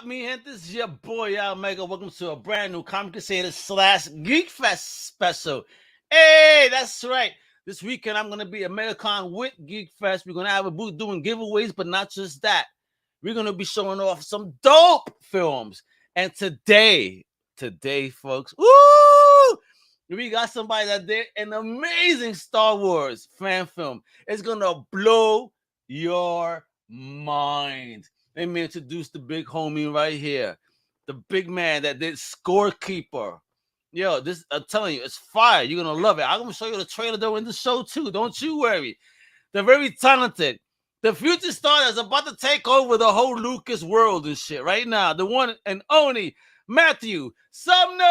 me, and this is your boy Omega. Welcome to a brand new Comic Crusaders / GeekFest special. Hey, that's right. This weekend I'm gonna be at MegaCon with GeekFest. We're gonna have a booth doing giveaways, but not just that. We're gonna be showing off some dope films. And today, folks, woo! We got somebody that did an amazing Star Wars fan film. It's gonna blow your mind. Let me introduce the big homie right here, the big man that did Scorekeeper. Yo, this I'm telling you, it's fire. You're gonna love it. I'm gonna show you the trailer though in the show too. Don't you worry. The very talented, the future star that's about to take over the whole Lucas world and shit right now. The one and only Matthew Sumner.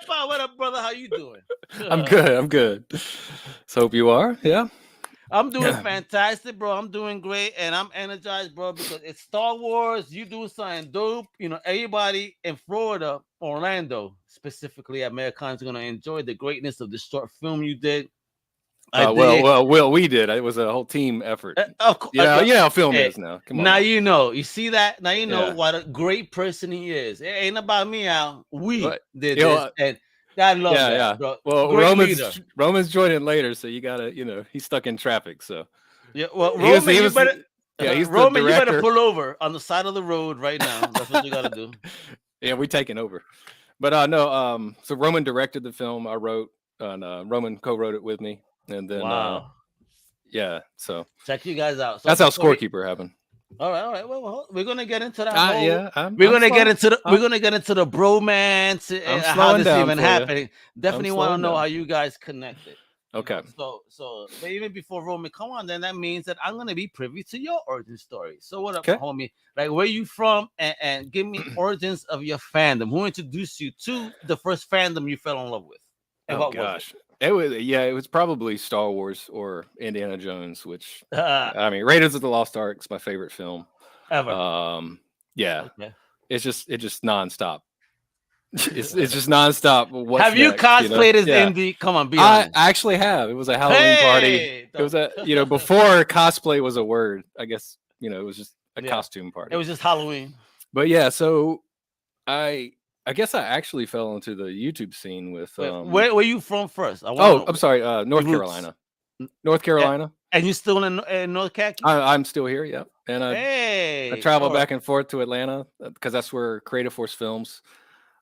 What up, brother? How you doing? I'm good. So hope you are. Yeah. I'm doing fantastic, bro. I'm doing great, and I'm energized, bro, because it's Star Wars. You doing something dope. You know, everybody in Florida, Orlando, specifically at MegaCon, is going to enjoy the greatness of the short film you did. Well, we did. It was a whole team effort. Of course, yeah, how film is now. Come on. Now you know. You see that? Now you know what a great person he is. It ain't about me, Al. We did this, and I love that, bro. Well, Roman's joining later, so you gotta, he's stuck in traffic. So yeah, well, Roman, he's Roman, you better pull over on the side of the road right now. That's what you gotta do. Yeah, we're taking over. But no, so Roman directed the film. I wrote, and Roman co-wrote it with me, and then so check you guys out. So that's how Scorekeeper happened. All right. Well, we're gonna get into that. We're gonna get into the bromance and how this even happening. Definitely want to know how you guys connected. Okay. So but even before Roman, come on, then that means that I'm gonna be privy to your origin story. So what up, homie? Like, where you from? And give me origins of your fandom. Who introduced you to the first fandom you fell in love with? And what was it? It was probably Star Wars or Indiana Jones, which I mean, Raiders of the Lost Ark is my favorite film ever. It's just nonstop. It's just nonstop. Have you cosplayed as Indy? Come on, be honest. I actually have. It was a Halloween party. It was before cosplay was a word. I guess it was just a costume party. It was just Halloween. But yeah, so I guess I actually fell into the YouTube scene with. Where are you from first? I'm sorry, North Carolina. North Carolina. And you still in North Carolina? I'm still here, yeah. And I travel back and forth to Atlanta because that's where Creative Force films.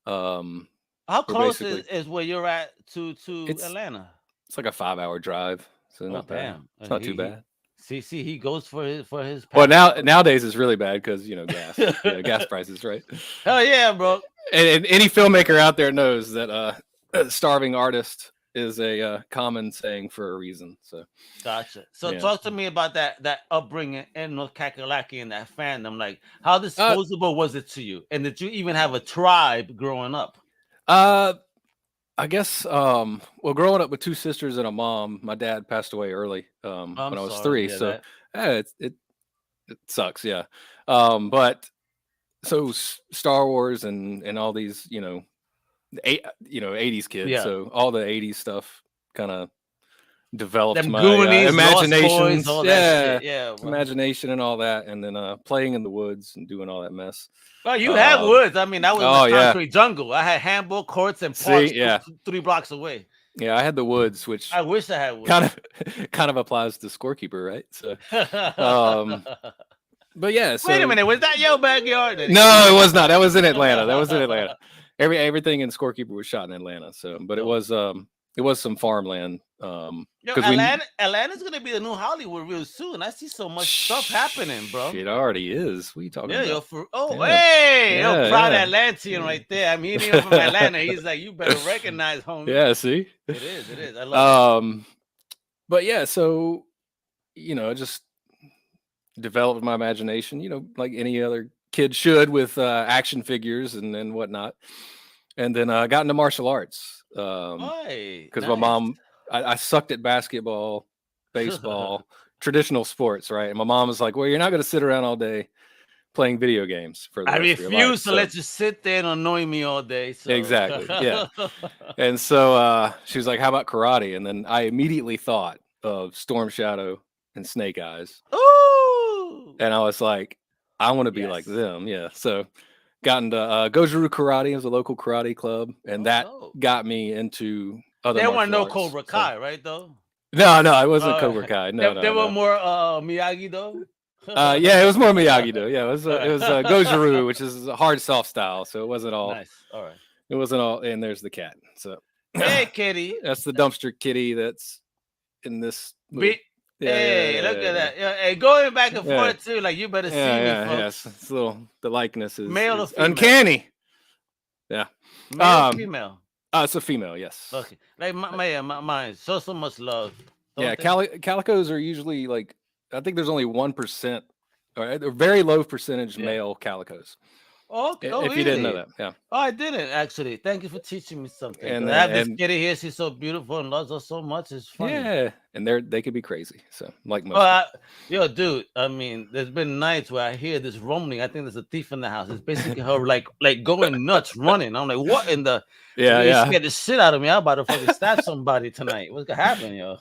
How close is where you're at to Atlanta? It's like a 5-hour drive, so not bad. It's not too bad. See, he goes for his. Well, nowadays it's really bad because gas, gas prices, right? Hell yeah, bro. And any filmmaker out there knows that starving artist is a common saying for a reason. So gotcha. So talk to me about that upbringing in North Kakalaki and that fandom. Like, how disposable was it to you? And did you even have a tribe growing up? I guess growing up with two sisters and a mom, my dad passed away early when I was 3. So it sucks, yeah. But so Star Wars and all these, 80s kids. Yeah. So all the 80s stuff kind of developed my imagination. Imagination and all that, and then playing in the woods and doing all that mess. Well, you had woods. I mean, that was the concrete jungle. I had handball courts and parks 3 blocks away. Yeah, I had the woods, which I wish I had woods. Kind of applies to Scorekeeper, right? So, but yeah. So, wait a minute, was that your backyard? No, it was not. That was in Atlanta. Everything in Scorekeeper was shot in Atlanta. So, but it was some farmland. Atlanta's gonna be the new Hollywood real soon. I see so much stuff happening, bro. It already is. What are you talking about? Proud Atlantean right there. I mean, even from Atlanta, he's like, you better recognize home. Yeah, see, it is. I love it. But yeah, so I just developed my imagination, like any other kid should, with action figures and whatnot. And then I got into martial arts because my mom, I sucked at basketball, baseball, traditional sports, right? And my mom was like, well, you're not going to sit around all day playing video games for the rest of your life. I refuse to let you sit there and annoy me all day. So. Exactly, yeah. And so she was like, how about karate? And then I immediately thought of Storm Shadow and Snake Eyes. Ooh! And I was like, I want to be like Yes. them. Yeah. So got into Goju Karate. It was a local karate club, and that dope. got me into other There weren't martial no arts. Cobra So Kai, right? Though. no, it wasn't All Cobra right. Kai. There, No, there no, were no. more Miyagi though. Yeah, it was more Miyagi Do. Yeah, it was Goju, which is a hard soft style. So it wasn't all. Nice. All right. It wasn't all. And there's the cat. So Hey, kitty. that's the dumpster kitty that's in this. Little, Hey, look at that. Yeah, hey, going back and Yeah. forth too. Like you better see me, Yes. folks. It's a little. The likeness is Male or female? uncanny. Yeah. Male or female? It's a female. Yes. Okay. Like mine. So much love. Yeah. Calicos are usually like. I think there's only 1%, or they're very low percentage male calicos. Okay. If you didn't know that, yeah. Oh, I didn't actually. Thank you for teaching me something. And I have this kitty here. She's so beautiful and loves us so much. It's funny. Yeah, and they could be crazy. So like most. Yo, dude. I mean, there's been nights where I hear this rumbling. I think there's a thief in the house. It's basically her like going nuts, running. I'm like, what in the? Yeah. Scared the shit out of me. I'm about to fucking stab somebody tonight. What's gonna happen, yo?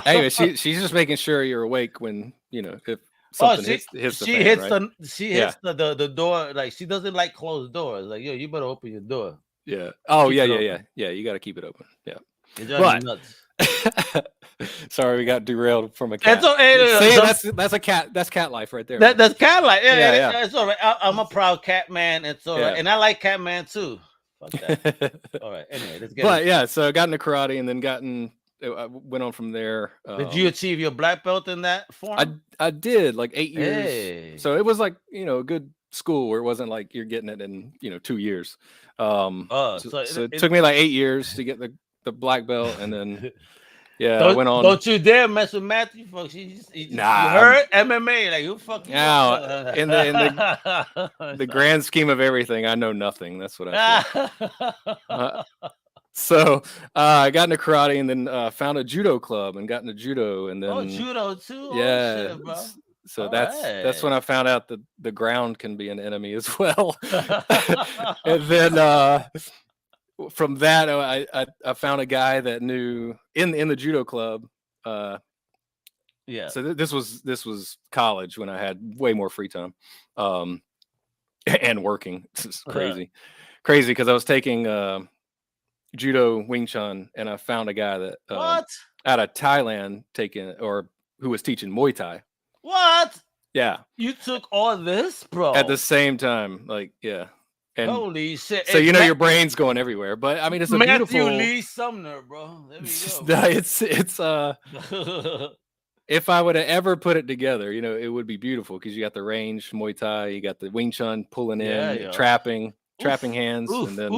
Anyway, she's just making sure you're awake when if. Something hits the she fan, hits right? she hits the door. Like she doesn't like closed doors. Like, yo, you better open your door. Yeah. Oh, yeah. You got to keep it open. Yeah. But nuts. Sorry, we got derailed from a cat. That's a cat. That's cat life right there. That's cat life. Yeah. It's all right. I'm a proud cat man. It's all right, and I like cat man too. Fuck that. All right. Anyway, let's get. But yeah, so I got into karate and then I went on from there. Did you achieve your black belt in that form? I did like 8 years. Hey. So it was like a good school where it wasn't like you're getting it in 2 years. So it took me like 8 years to get the black belt, and then I went on. Don't you dare mess with Matthew, folks. You heard MMA, like you fucking. Now in the grand scheme of everything, I know nothing. That's what I say. So I got into karate and then found a judo club and got into judo, and then judo too. Yeah, shit, bro. So that's when I found out that the ground can be an enemy as well. And then from that I found a guy that knew in the judo club. So this was college when I had way more free time, and working. This is crazy because I was taking judo Wing Chun, and I found a guy that out of Thailand who was teaching Muay Thai. What? Yeah. You took all this, bro? At the same time, like, yeah. And holy shit! So your brain's going everywhere, but I mean, it's a beautiful. Lee Sumner, bro. There we go. It's if I would have ever put it together, it would be beautiful because you got the range Muay Thai, you got the Wing Chun pulling in, trapping hands, and then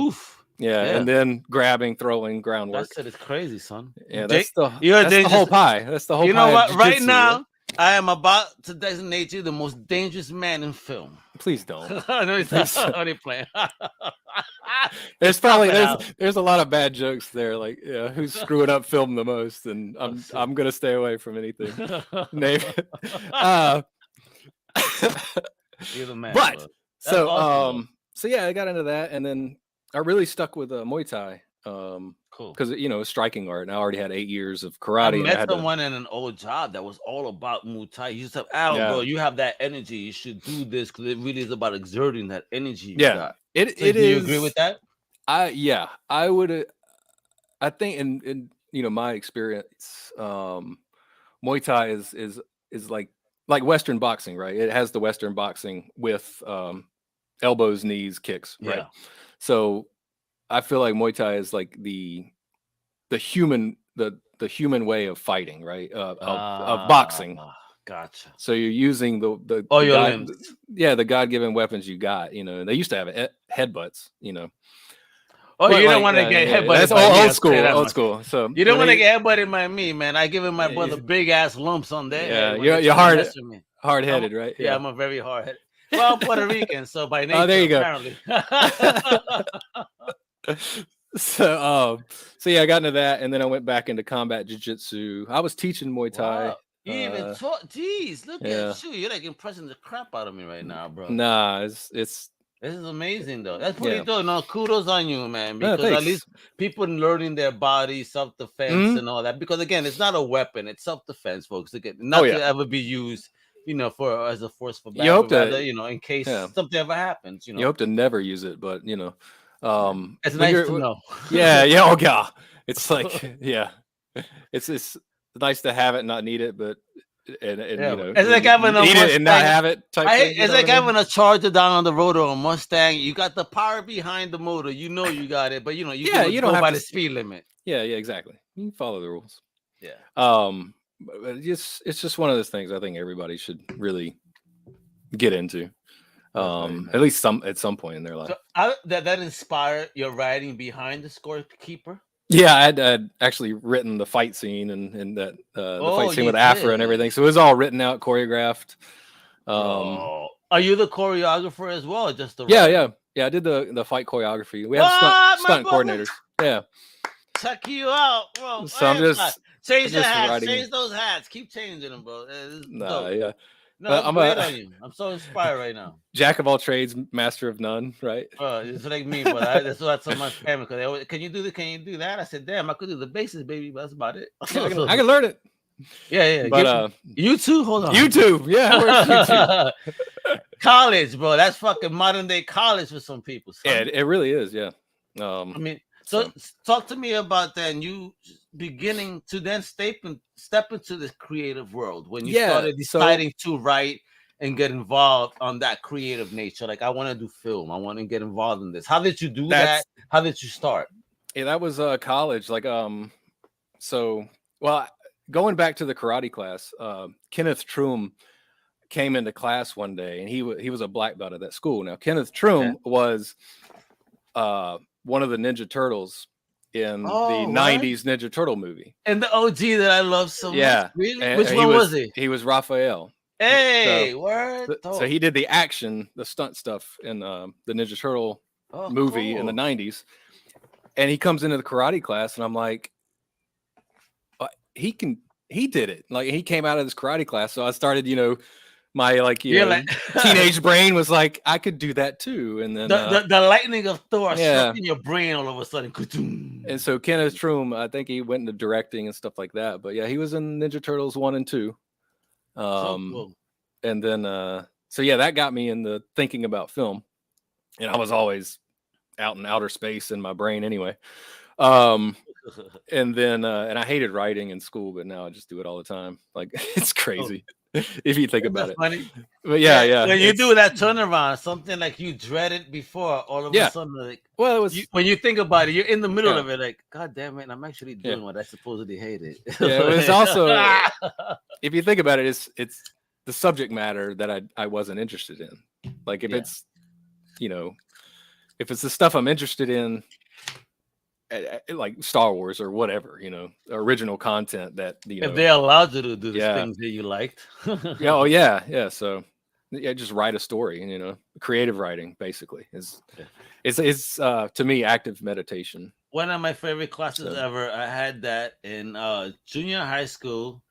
and then grabbing, throwing, groundwork. That shit is crazy, son. Yeah, that's the whole pie. That's the whole pie. You know what? Right now, I am about to designate you the most dangerous man in film. Please don't. No, he's not only playing. There's a lot of bad jokes there. Like, who's screwing up film the most? And I'm gonna stay away from anything. Name it. You're the man. But so awesome, so yeah, I got into that, and then I really stuck with Muay Thai. Cool. Because it's striking art, and I already had 8 years of karate. I met someone in an old job that was all about Muay Thai. You said, bro, you have that energy. You should do this because it really is about exerting that energy. Got. Do you agree with that? I would. I think in my experience, Muay Thai is like Western boxing, right? It has the Western boxing with elbows, knees, kicks, right? So I feel like Muay Thai is like the human way of fighting, right? Of boxing. Gotcha. So you're using your limbs. The God-given weapons you got. They used to have headbutts. Oh, you don't want to get headbutted. That's old school. So you don't want to get headbutted by me, man. I give my brother big ass lumps on there. Yeah, you're hard-headed, right? Yeah, I'm a very hard-headed. Well, I'm Puerto Rican, so by nature, there you go. Apparently. So I got into that, and then I went back into combat jiu-jitsu. I was teaching Muay Thai. Wow. You even taught. Jeez, look at you. You're like impressing the crap out of me right now, bro. Nah, it's this is amazing though. That's pretty dope. No, kudos on you, man. Because at least people learning their body, self-defense and all that. Because again, it's not a weapon, it's self-defense, folks. Again, not to ever be used you know, for as a force for You battle, hope but to, rather, you know, in case yeah. something ever happens, you You know. hope to never use it, but you know, It's when nice you're, to know. yeah, yeah, oh yeah, it's like, yeah, it's nice to have it and not need it, but and Yeah, you but know, it's like having a need it and not Mustang. have it type thing. You It's know what like I mean? having a Charger down on the road or a Mustang. You got the power behind the motor. You know you got it, but you know you're Yeah, gonna you don't go have by to. the speed limit. Yeah, yeah, exactly. You can follow the rules. Yeah. But it's just one of those things I think everybody should really get into. That's very At nice. least at some point in their life. So that inspired your writing behind the Scorekeeper. Yeah, I'd actually written the fight scene and that the fight Oh, scene you with Afra and did. everything. So it was all written out, choreographed. Bro, are you the choreographer as well, or just the Yeah, writer? yeah. I did the fight choreography. We have What, my stunt brother? coordinators. Yeah. Check you out, bro. So I'm Change the just hats. writing. Change those hats. Keep changing them, bro. It's Nah, dope. yeah. No, But it's I'm great a on you. I'm so inspired right now. jack of all trades, master of none, right? It's like me, but that's what I told my family. Because they always, can you do this? Can you do that? I said, damn, I could do the bases, baby, but that's about it. Yeah, I can learn it. Yeah. But YouTube, hold on. YouTube, yeah, where's YouTube? College, bro. That's fucking modern day college for some people. Son. Yeah, it really is. Yeah. I mean, so talk to me about then you beginning to then step into the creative world when you started deciding to write and get involved on that creative nature. Like, I want to do film. I want to get involved in this. How did you do that? How did you start? Yeah, that was college. Like, so well, going back to the karate class, Kenneth Troom came into class one day, and he was a black belt at that school. Now, Kenneth Troom was one of the Ninja Turtles in the 90s Ninja Turtle movie. And the OG that I love so much. Really? Which one was he? He was Raphael. Hey, word. So he did the stunt stuff in the Ninja Turtle movie in the 90s. And he comes into the karate class, and I'm like, he did it. Like, he came out of this karate class. So I started, my teenage brain was like, I could do that too. And then the lightning of Thor struck in your brain all of a sudden. And so Kenneth Troom, I think he went into directing and stuff like that. But yeah, he was in Ninja Turtles 1 and 2. So cool. And then so yeah, that got me into thinking about film. And I was always out in outer space in my brain anyway. And then and I hated writing in school, but now I just do it all the time. Like, it's crazy. If you think about it. Funny. But yeah. When you do that turnaround, something like you dreaded before, all of a sudden, like, well, it was when you think about it, you're in the middle of it, like, God damn it, I'm actually doing what I supposedly hated. Yeah, it was also, if you think about it, it's the subject matter that I wasn't interested in. Like, if it's, if it's the stuff I'm interested in, like Star Wars or whatever, original content that if they're allowed to do the things that you liked. Yeah. So just write a story. Creative writing basically is to me active meditation. One of my favorite classes ever. I had that in junior high school,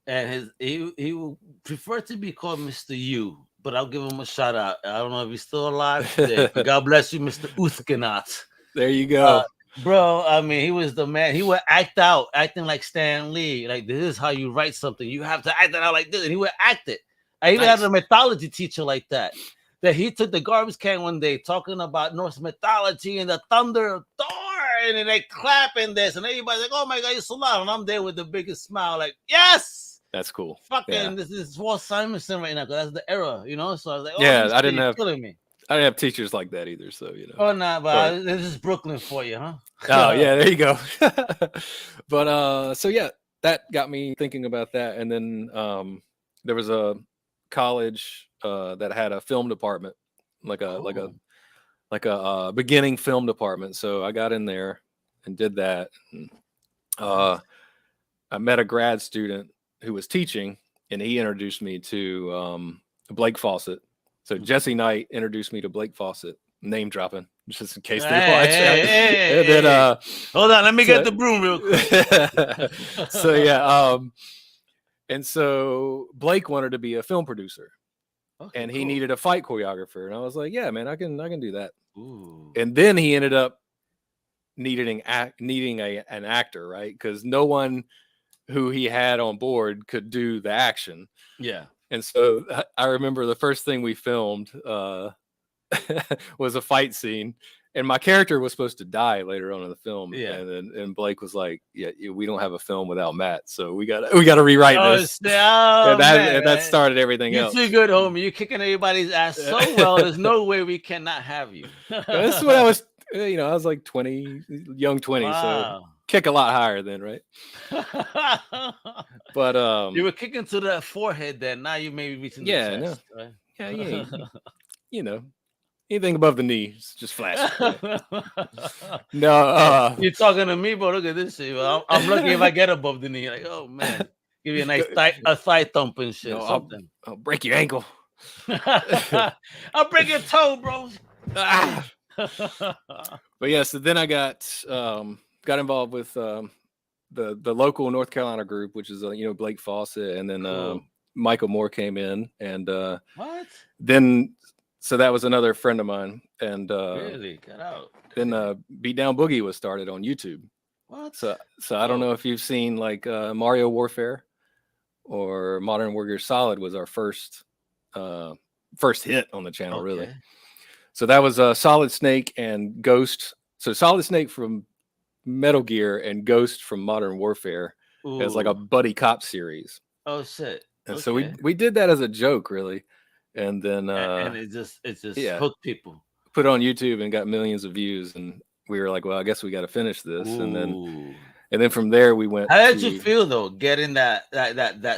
and he would prefer to be called Mr. U, but I'll give him a shout out. I don't know if he's still alive today. God bless you, Mr. Uthkenat. There you go. Bro, I mean, he was the man. He would acting like Stan Lee. Like, this is how you write something. You have to act it out like this. And he would act it. I even had a mythology teacher like that. That he took the garbage can one day talking about Norse mythology and the thunder of Thor. And then they clapping this. And everybody's like, oh my God, you're so loud. And I'm there with the biggest smile. Like, yes. That's cool. Fucking, this is Walt Simonson right now. Because that's the era, So I was like, I didn't have killing me. I didn't have teachers like that either, so Oh no, but this is Brooklyn for you, huh? Oh yeah, there you go. But so yeah, that got me thinking about that. And then there was a college that had a film department, like a beginning film department. So I got in there and did that. And, I met a grad student who was teaching, and he introduced me to Blake Fawcett. So Jesse Knight introduced me to Blake Fawcett, name dropping, just in case they watch. And then, hold on, let me get the broom real quick. So yeah, and so Blake wanted to be a film producer, and he needed a fight choreographer, and I was like, yeah, man, I can do that. Ooh. And then he ended up needing an actor, right? Because no one who he had on board could do the action. Yeah. And so I remember the first thing we filmed was a fight scene, and my character was supposed to die later on in the film. Yeah. And Blake was like, "Yeah, we don't have a film without Matt, so we got to rewrite this." And that started everything else. You're too good, homie. You're kicking everybody's ass so well. There's no way we cannot have you. This is when I was, I was like 20, young 20, so kick a lot higher then, right? But you were kicking to the forehead then. Now you may be reaching the chest. No. Right? Yeah, anything above the knee, just flash. No, you're talking to me, but look at this shit. I'm lucky if I get above the knee. Like, oh man, give you a nice thigh thump and shit. Something. I'll break your ankle. I'll break your toe, bro. But yeah, so then I got involved with the local North Carolina group, which is Blake Fawcett, and then Michael Moore came in, and what? Then so that was another friend of mine, and really got out. Then Beat Down Boogie was started on YouTube. What? So I don't know if you've seen like Mario Warfare or Modern Warrior Solid was our first hit on the channel, really. So that was Solid Snake and Ghost. So Solid Snake from Metal Gear and Ghost from Modern Warfare as like a buddy cop series. Oh shit! And so we did that as a joke, really, and then and it just hooked people. Put it on YouTube and got millions of views, and we were like, well, I guess we got to finish this, and then from there we went. How did you feel though, getting that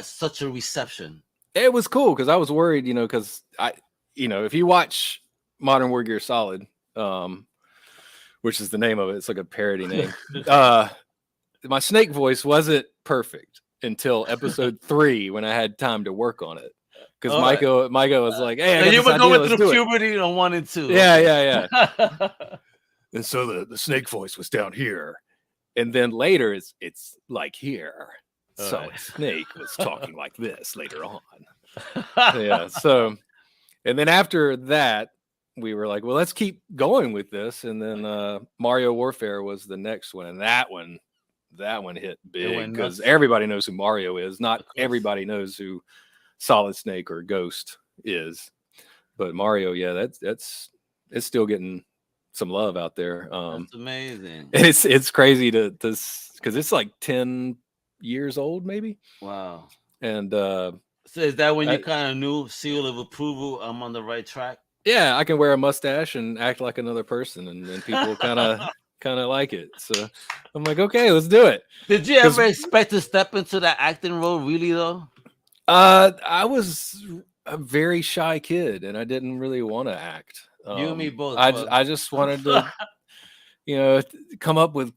such a reception? It was cool because I was worried, because if you watch Modern Warrior Solid, which is the name of it, it's like a parody name. My Snake voice wasn't perfect until episode 3 when I had time to work on it. Because Micah was like, "Hey, you were going through puberty on 1 and 2." Yeah. And so the Snake voice was down here, and then later it's like here. So Snake was talking like this later on. Yeah. So, and then after that, we were like, well, let's keep going with this. And then Mario Warfare was the next one, and that one hit big because everybody knows who Mario is. Not everybody knows who Solid Snake or Ghost is, but Mario, it's still getting some love out there. That's amazing. It's crazy to because it's like 10 years old, maybe. Wow. And so is that when you kind of knew, seal of approval, I'm on the right track? Yeah, I can wear a mustache and act like another person, and people kind of like it. So I'm like, okay, let's do it. Did you ever expect to step into that acting role, really though? I was a very shy kid, and I didn't really want to act. You and me both. I just wanted to, come up with,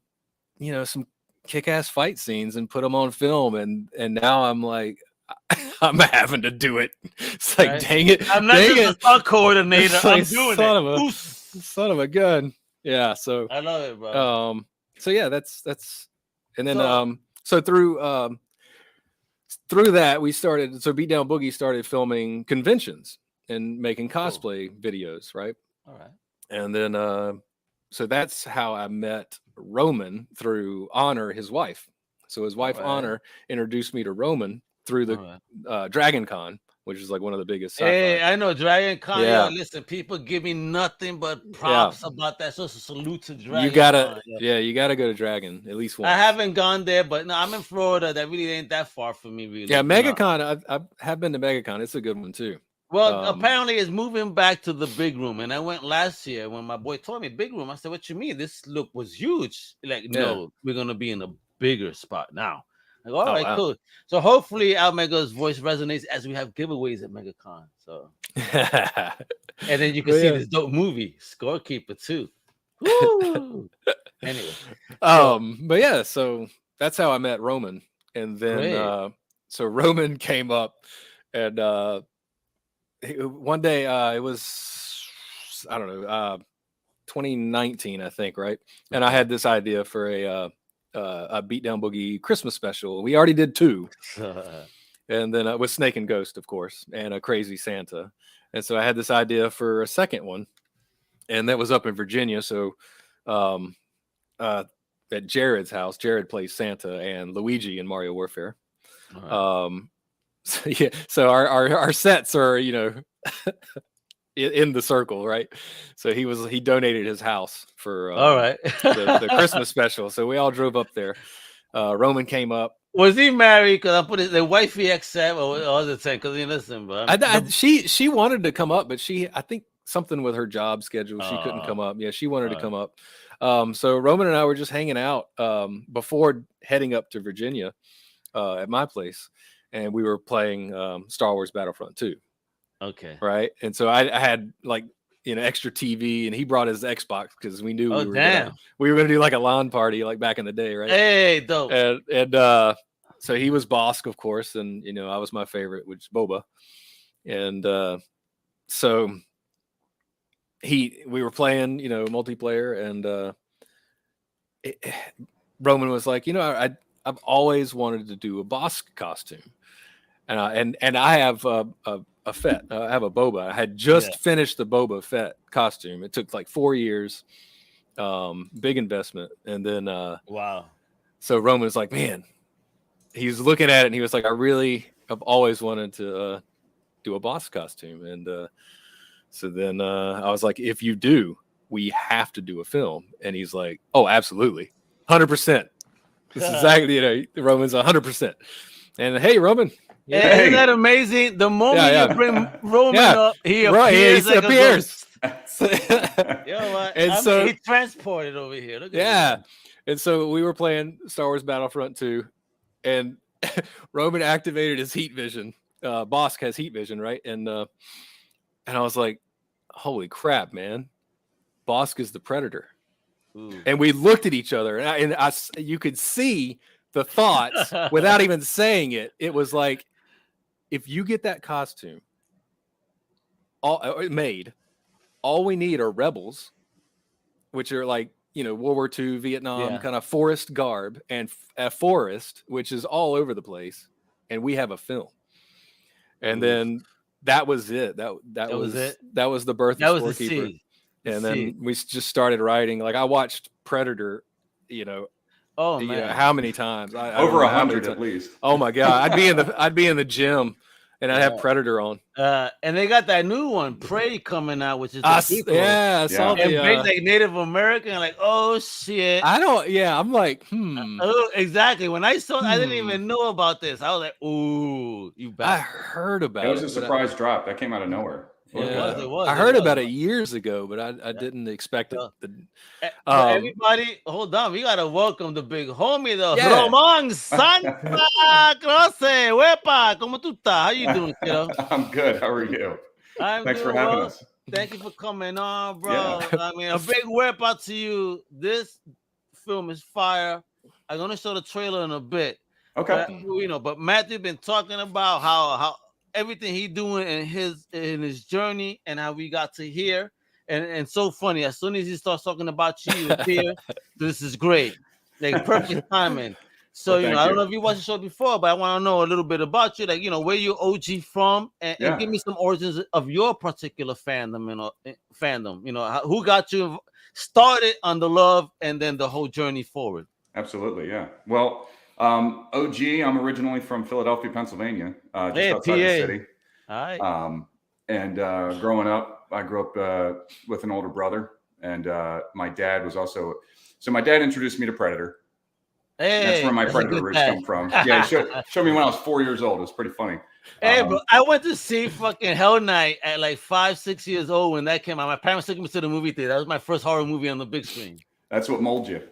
some kick-ass fight scenes and put them on film, and now I'm like, I'm having to do it. It's like, dang it! I'm not just a stunt coordinator. I'm doing it. Son of a gun. Yeah. So I love it, bro. So yeah, that's, and then so through that we started. So Beat Down Boogie started filming conventions and making cosplay videos, right? All right. And then so that's how I met Roman through Honor, his wife. So his wife Honor introduced me to Roman through the Dragon Con, which is like one of the biggest. Hey, I know Dragon Con. Yeah. Yo, listen, people give me nothing but props about that. So it's a salute to Dragon. You gotta go to Dragon at least once. I haven't gone there, but no, I'm in Florida. That really ain't that far from me, really. Yeah, MegaCon. I have been to MegaCon. It's a good one too. Well, apparently it's moving back to the big room, and I went last year when my boy told me big room. I said, "What you mean? This look was huge." Like, no, we're gonna be in a bigger spot now. Like, all right, cool. So hopefully Almega's voice resonates as we have giveaways at MegaCon. So, and then you can see this dope movie, Scorekeeper too. Woo! Anyway, but yeah, so that's how I met Roman, and then so Roman came up, and one day it was, I don't know, 2019, I think, right? And I had this idea for a Beat Down Boogie Christmas special. We already did 2, and then with Snake and Ghost, of course, and a Crazy Santa. And so I had this idea for a second one, and that was up in Virginia. So at Jared's house, Jared plays Santa and Luigi in Mario Warfare. So our sets are, you know, in the circle, right? So he donated his house for All right. the Christmas special. So we all drove up there. Roman came up. Was he married? Because I put it the wifey XM or was it because he listen, bro. She wanted to come up, but I think something with her job schedule, she couldn't come up. Yeah, she wanted to come up. So Roman and I were just hanging out before heading up to Virginia at my place, and we were playing Star Wars Battlefront 2. Okay. Right, and so I had like, you know, extra TV, and he brought his Xbox because we knew we were gonna do like a LAN party like back in the day, right? Hey, dope. And so he was Bosk, of course, and you know I was my favorite, which is Boba, and so we were playing, you know, multiplayer, and Roman was like, you know, I've always wanted to do a Bosk costume, and I have a Fett. I have a Boba. I had just finished the Boba Fett costume. It took like 4 years, big investment, and then wow. So Roman was like, man, he's looking at it, and he was like, I've always wanted to do a boss costume, and so then I was like, if you do, we have to do a film, and he's like, oh, absolutely, 100%. This is exactly, you know, Roman's 100%, and hey, Roman. Yeah. Isn't that amazing? The moment you bring Roman up, he appears like a ghost. Yo, what? He transported over here. Look at and so we were playing Star Wars Battlefront 2, and Roman activated his heat vision. Bosk has heat vision, right? And I was like, holy crap, man. Bosk is the Predator. Ooh. And we looked at each other, and you could see the thoughts without even saying it. It was like, if you get that costume made, all we need are rebels, which are like, you know, World War II, Vietnam kind of forest garb, and a forest, which is all over the place, and we have a film. And then that was it. That was it. That was the birth of Scorekeeper. And then we just started writing. Like I watched Predator, you know. Oh man, yeah, how many times? Over 100 at least. Oh my god, I'd be in the gym, and I'd have Predator on. And they got that new one, Prey, coming out, which is I saw the like Native American. Like, oh shit, I'm like, exactly. When I saw, I didn't even know about this. I was like, ooh, you bastard. I heard about it. It was a surprise drop that came out of nowhere. Yeah, it was. I heard about it years ago, but I didn't expect it. Everybody, hold on. We gotta welcome the big homie, though. Roman Santa Cruz. Wepa, ¿cómo tú estás? How you doing, kiddo? I'm good. How are you? Thanks for having us. Thank you for coming on, bro. Yeah. I mean, a big whip out to you. This film is fire. I'm gonna show the trailer in a bit. Okay. But Matthew been talking about how everything he doing in his journey and how we got to here, and so funny. As soon as he starts talking about you here, this is great, like perfect timing. So I don't know if you watched the show before, but I want to know a little bit about you, like where you OG from, and give me some origins of your particular fandom. Who got you started on the love and then the whole journey forward. Absolutely, yeah. Well. OG, I'm originally from Philadelphia, Pennsylvania, just outside the city. All right. And growing up, I grew up with an older brother, and my dad was also. So my dad introduced me to Predator. Hey, that's where my Predator roots come from. Yeah, he showed me when I was 4 years old. It was pretty funny. Hey, bro, I went to see fucking Hell Night at like 5-6 years old when that came out. My parents took me to the movie theater. That was my first horror movie on the big screen. That's what molded you.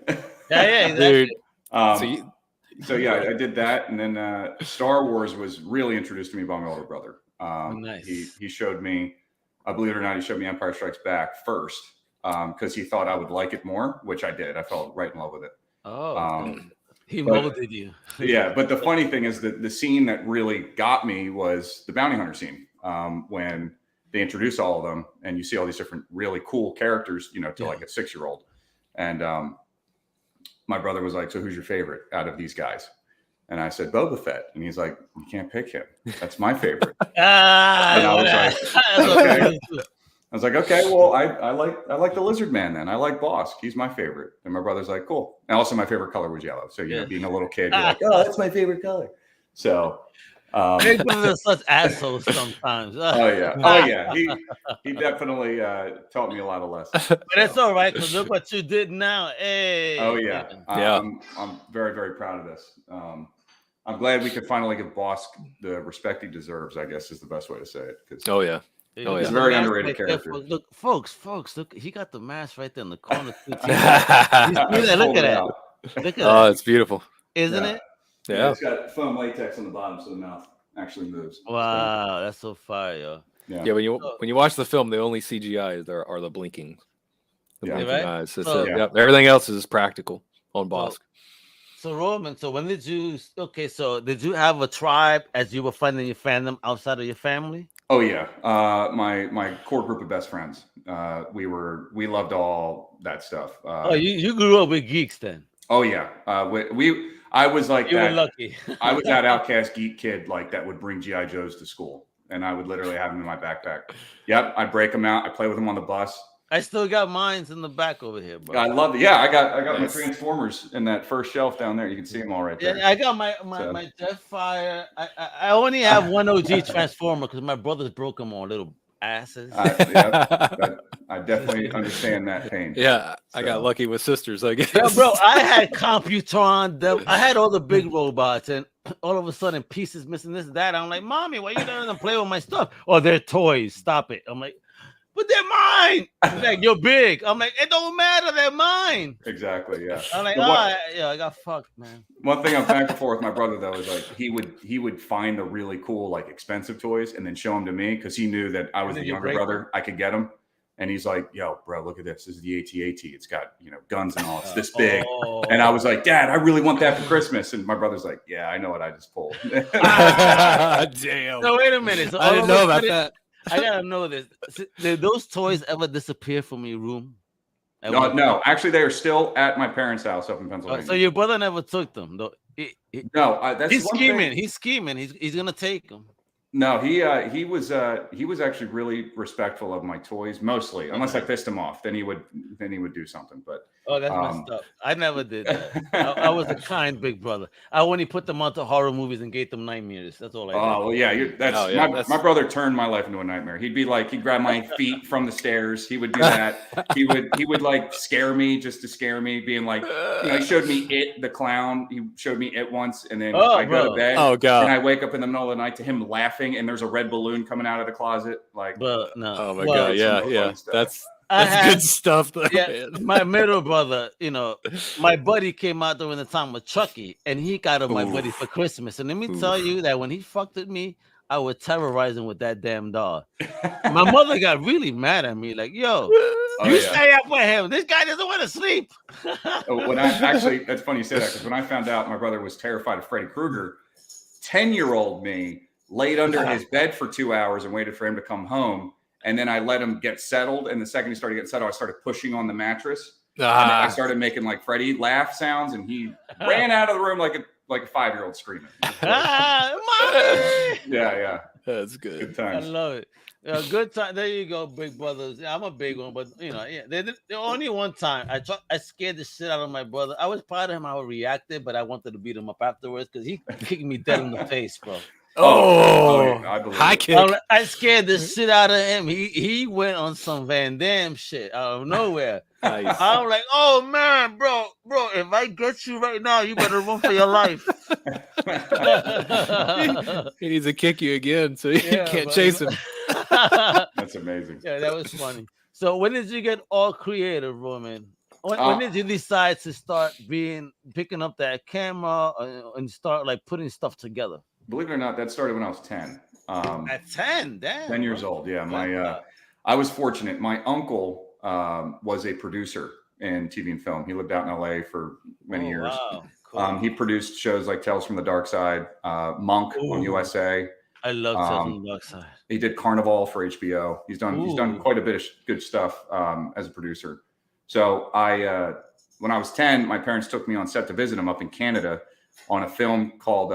Yeah, exactly. Dude. So yeah, I did that, and then Star Wars was really introduced to me by my older brother. Nice. He showed me, believe it or not, he showed me Empire Strikes Back first because he thought I would like it more, which I did. I fell right in love with it. Oh, he molded you. Yeah, but the funny thing is that the scene that really got me was the bounty hunter scene when they introduce all of them, and you see all these different really cool characters, to like a 6-year-old, and my brother was like, so who's your favorite out of these guys? And I said, Boba Fett. And he's like, you can't pick him. That's my favorite. And I was like, okay, well, I like the Lizard Man then. I like Bosk. He's my favorite. And my brother's like, cool. And also my favorite color was yellow. So, being a little kid, you're like, oh, that's my favorite color. So Big Brother is such assholes sometimes. Oh yeah. He definitely taught me a lot of lessons. But it's all right because look what you did now. Hey. Oh yeah. Yeah. I'm very, very proud of this. I'm glad we could finally give Bosk the respect he deserves, I guess is the best way to say it. Oh yeah. Oh, he's a very underrated character. Look, folks, look, he got the mask right there in the corner. Look at that. Look at that. It's beautiful. Isn't it? Yeah. It's got foam latex on the bottom so the mouth actually moves. Wow, that's so fire, yo. Yeah, when you watch the film, the only CGI are the blinking. Blinking eyes. So, everything else is practical on Bosk. So Roman, so when did you did you have a tribe as you were finding your fandom outside of your family? Oh yeah. My core group of best friends. We loved all that stuff. You grew up with geeks then. Oh yeah. I was like you that. were lucky. I was that outcast geek kid like that would bring G.I. Joes to school, and I would literally have them in my backpack. Yep, I'd break them out. I play with them on the bus. I still got mines in the back over here, bro. I love it. Yeah, I got my Transformers in that first shelf down there. You can see them all right there. Yeah, I got my Jetfire. I only have one OG Transformer because my brothers broke them on little asses. I definitely understand that pain. Yeah, I got lucky with sisters, I guess. Yeah, bro, I had Computron. I had all the big robots, and all of a sudden, pieces missing this, that. I'm like, Mommy, why you letting them play with my stuff? Oh, they're toys. Stop it. I'm like, but they're mine. She's like, you're big. I'm like, it don't matter. They're mine. Exactly. Yeah. I'm like, I got fucked, man. One thing I'm thankful for with my brother though is like he would find the really cool like expensive toys and then show them to me because he knew that I was the younger brother. I could get them. And he's like, yo, bro, look at this. This is the AT-AT. It's got, guns and all. It's this big. And I was like, Dad, I really want that for Christmas. And my brother's like, yeah, I know what I just pulled. Damn. No, wait a minute. So I didn't know about that. I gotta know this. Did those toys ever disappear from your room? No. Actually, they are still at my parents' house up in Pennsylvania. So your brother never took them? No, that's he's scheming. He's scheming. He's gonna take them. No, he was actually really respectful of my toys mostly, unless I pissed him off. Then he would do something. But that's messed up. I never did that. I was a kind big brother. I only put them onto horror movies and gave them nightmares. That's all I did. Oh well, yeah, my brother turned my life into a nightmare. He'd grab my feet from the stairs. He would do that. He would like scare me just to scare me, being like, he showed me It the clown. He showed me It once, and then I go to bed. Oh god! And I wake up in the middle of the night to him laughing, and there's a red balloon coming out of the closet. Like, but no. Oh my god! Yeah. That's good stuff. Though, my middle brother, my buddy came out during the time of Chucky, and he got him my buddy for Christmas. And let me tell you that when he fucked with me, I would terrorize him with that damn dog. My mother got really mad at me, like, "Yo, stay up with him. This guy doesn't want to sleep." That's funny you say that because when I found out my brother was terrified of Freddy Krueger, 10-year-old me laid under his bed for 2 hours and waited for him to come home. And then I let him get settled. And the second he started getting settled, I started pushing on the mattress. And I started making like Freddie laugh sounds, and he ran out of the room like a 5-year-old screaming. Mommy! Yeah. That's good. Good times. I love it. Good time. There you go, big brothers. I'm a big one, but the only one time I scared the shit out of my brother. I was proud of him how he reacted, but I wanted to beat him up afterwards because he kicked me dead in the face, bro. I believe high kick. I scared the shit out of him. He went on some Van Damme shit out of nowhere. Nice. I'm like, oh man, bro, if I get you right now, you better run for your life. He needs to kick you again, so you can't chase him. That's amazing. Yeah, that was funny. So when did you get all creative, Roman? When did you decide to start picking up that camera and start like putting stuff together? Believe it or not, that started when I was 10. At 10, damn. 10 years old, yeah. I was fortunate. My uncle was a producer in TV and film. He lived out in LA for many years. Wow. Cool. He produced shows like Tales from the Dark Side, Monk on USA. I love Tales from the Dark Side. He did Carnival for HBO. He's done quite a bit of good stuff as a producer. So when I was 10, my parents took me on set to visit him up in Canada on a film called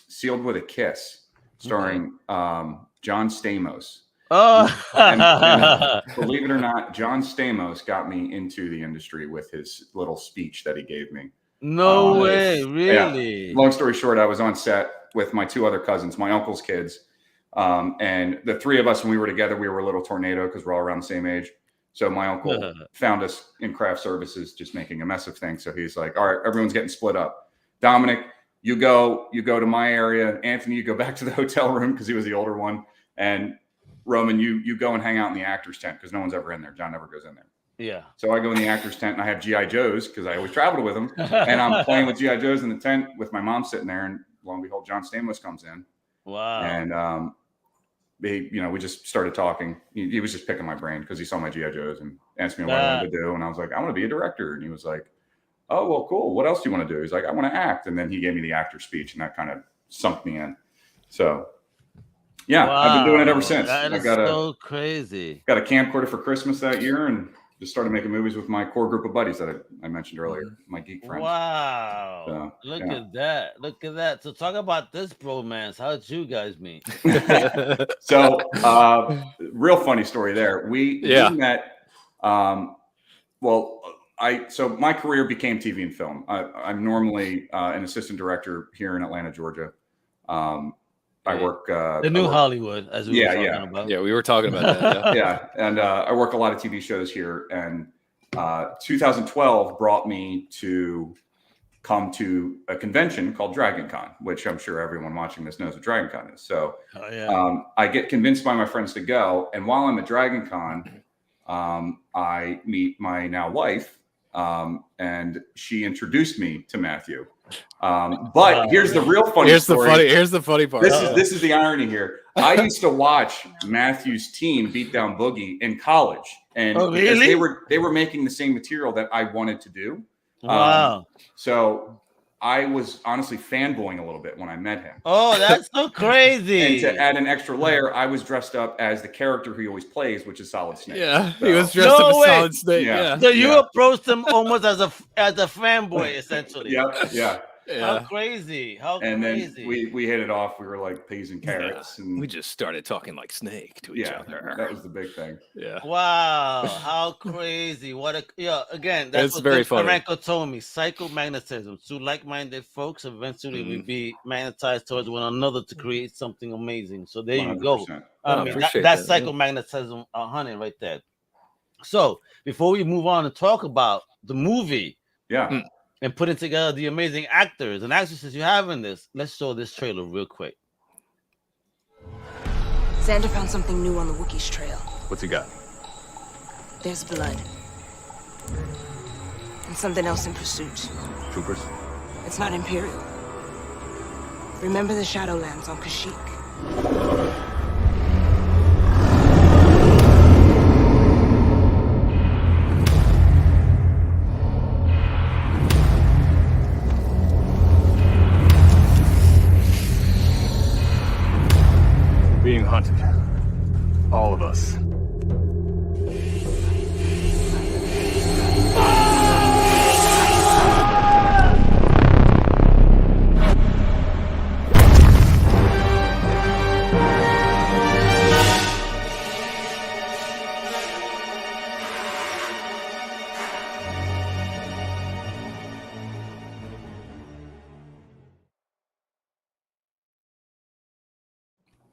Sealed with a Kiss, starring John Stamos. And believe it or not, John Stamos got me into the industry with his little speech that he gave me. No way, really? Yeah. Long story short, I was on set with my 2 other cousins, my uncle's kids. And the 3 of us, when we were together, we were a little tornado because we're all around the same age. So my uncle found us in craft services, just making a mess of things. So he's like, all right, everyone's getting split up. Dominic, you go to my area. Anthony, you go back to the hotel room because he was the older one. And Roman, you go and hang out in the actor's tent because no one's ever in there. John never goes in there. Yeah. So I go in the actor's tent and I have G.I. Joes because I always traveled with them. And I'm playing with G.I. Joes in the tent with my mom sitting there. And lo and behold, John Stamos comes in. Wow. And we just started talking. He was just picking my brain because he saw my G.I. Joes and asked me what I wanted to do. And I was like, I want to be a director. And he was like, oh, well, cool. What else do you want to do? He's like, I want to act. And then he gave me the actor speech and that kind of sunk me in. So, yeah, wow. I've been doing it ever since. That is so crazy. Got a camcorder for Christmas that year and just started making movies with my core group of buddies that I mentioned earlier, my geek friends. Wow. So, Look at that. Look at that. So talk about this bromance. How did you guys meet? So real funny story there. We met, so my career became TV and film. I'm normally an assistant director here in Atlanta, Georgia. I work the new Hollywood, as we were talking about. Yeah, we were talking about that. Yeah, and I work a lot of TV shows here. And 2012 brought me to come to a convention called Dragon Con, which I'm sure everyone watching this knows what Dragon Con is. So I get convinced by my friends to go. And while I'm at Dragon Con, I meet my now wife, and she introduced me to Matthew. But here's the real funny story. Here's the funny part. This is the irony here. I used to watch Matthew's team beat down Boogie in college, and because they were making the same material that I wanted to do. Wow. So I was honestly fanboying a little bit when I met him. Oh, that's so crazy. And to add an extra layer, I was dressed up as the character he always plays, which is Solid Snake. Yeah, so, he was dressed up as Solid Snake. Yeah. So you approached him almost as a fanboy, essentially. Yeah. How crazy! And then we hit it off. We were like peas and carrots, and we just started talking like Snake to each other. That was the big thing. Yeah. Wow! How crazy! Again, that's what very funny. Franco told me. Psychomagnetism. Two like-minded folks eventually will be magnetized towards one another to create something amazing. So there 100%. You go. I mean, that's psychomagnetism, honey, right there. So before we move on and talk about the movie, and putting together the amazing actors and actresses you have in this, let's show this trailer real quick. Xander found something new on the Wookiees trail. What's he got? There's blood. And something else in pursuit. Troopers? It's not Imperial. Remember the Shadowlands on Kashyyyk? Being hunted. All of us.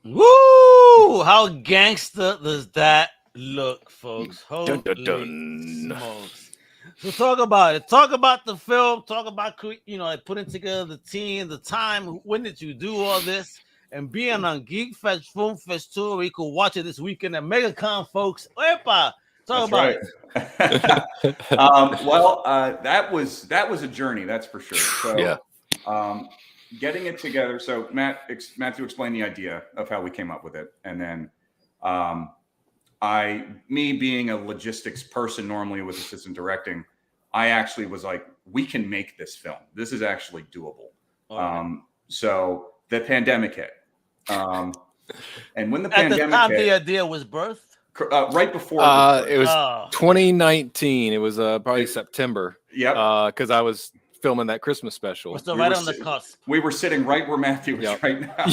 Woo! How gangster does that look, folks? Holy smokes. So talk about it. Talk about the film. Talk about putting together the team, the time. When did you do all this? And being on GeekFest FilmFest tour, we could watch it this weekend at MegaCon, folks. Epa! Talk about it. That was a journey, that's for sure. So, getting it together. So Matthew explained the idea of how we came up with it. And then me being a logistics person normally with assistant directing, I actually was like, we can make this film. This is actually doable. So the pandemic hit. And when the pandemic hit. At the time the idea was birthed? Right before. It was 2019. It was probably September. Yep. Because I was filming that Christmas special. So right on the cusp. We were sitting right where Matthew was right now.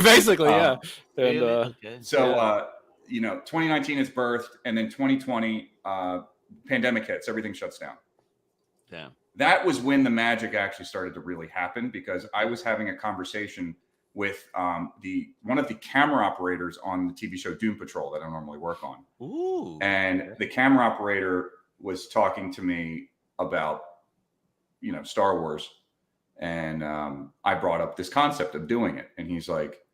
Basically, yeah. And okay. So 2019 is birthed, and then 2020 pandemic hits, everything shuts down. Damn. that was when the magic actually started to really happen, because I was having a conversation with one of the camera operators on the TV show Doom Patrol that I normally work on. Ooh. And the camera operator was talking to me about, Star Wars. And I brought up this concept of doing it. And he's like,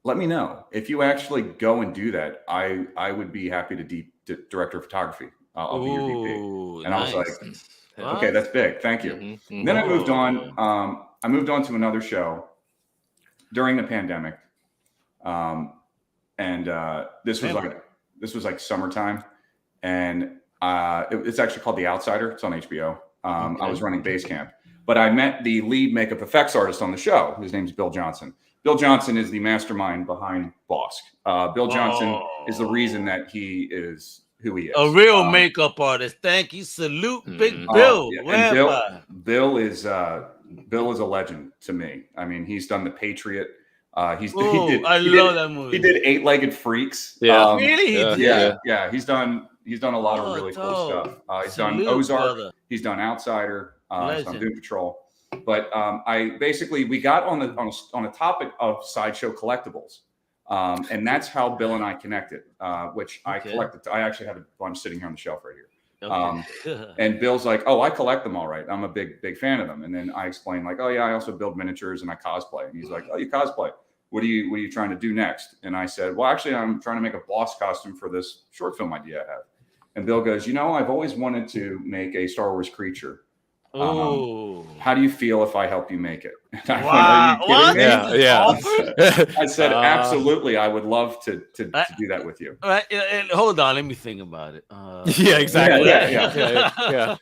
let me know. If you actually go and do that, I would be happy to director of photography. I'll be your DP. And nice. I was like, okay, that's big. Thank you. Mm-hmm. And then I moved on. I moved on to another show during the pandemic. This was like summertime. And it's actually called The Outsider. It's on HBO. I was running base camp. But I met the lead makeup effects artist on the show. His name's Bill Johnson. Bill Johnson is the mastermind behind Bosk. Bill Johnson is the reason that he is who he is. A real makeup artist. Thank you. Salute, Big Bill. Yeah. And Bill is a legend to me. I mean, he's done The Patriot. I love that movie. He did 8-Legged Freaks. Yeah. Really? Yeah. He's done a lot of really cool stuff. He's done Ozark. Brother. He's done Outsider. He's done Doom Patrol. But we got on a topic of sideshow collectibles, and that's how Bill and I connected. Which I collected. I actually have a bunch sitting here on the shelf right here. Okay. And Bill's like, "Oh, I collect them all right. I'm a big fan of them." And then I explained like, "Oh yeah, I also build miniatures and I cosplay." And he's like, "Oh, you cosplay? What are you trying to do next?" And I said, "Well, actually, I'm trying to make a boss costume for this short film idea I have." And Bill goes, "I've always wanted to make a Star Wars creature. How do you feel if I help you make it?" And I went, "Are you kidding me?" Yeah. I said, "Absolutely, I would love to do that with you." Right, hold on, let me think about it. Yeah, exactly. Yeah.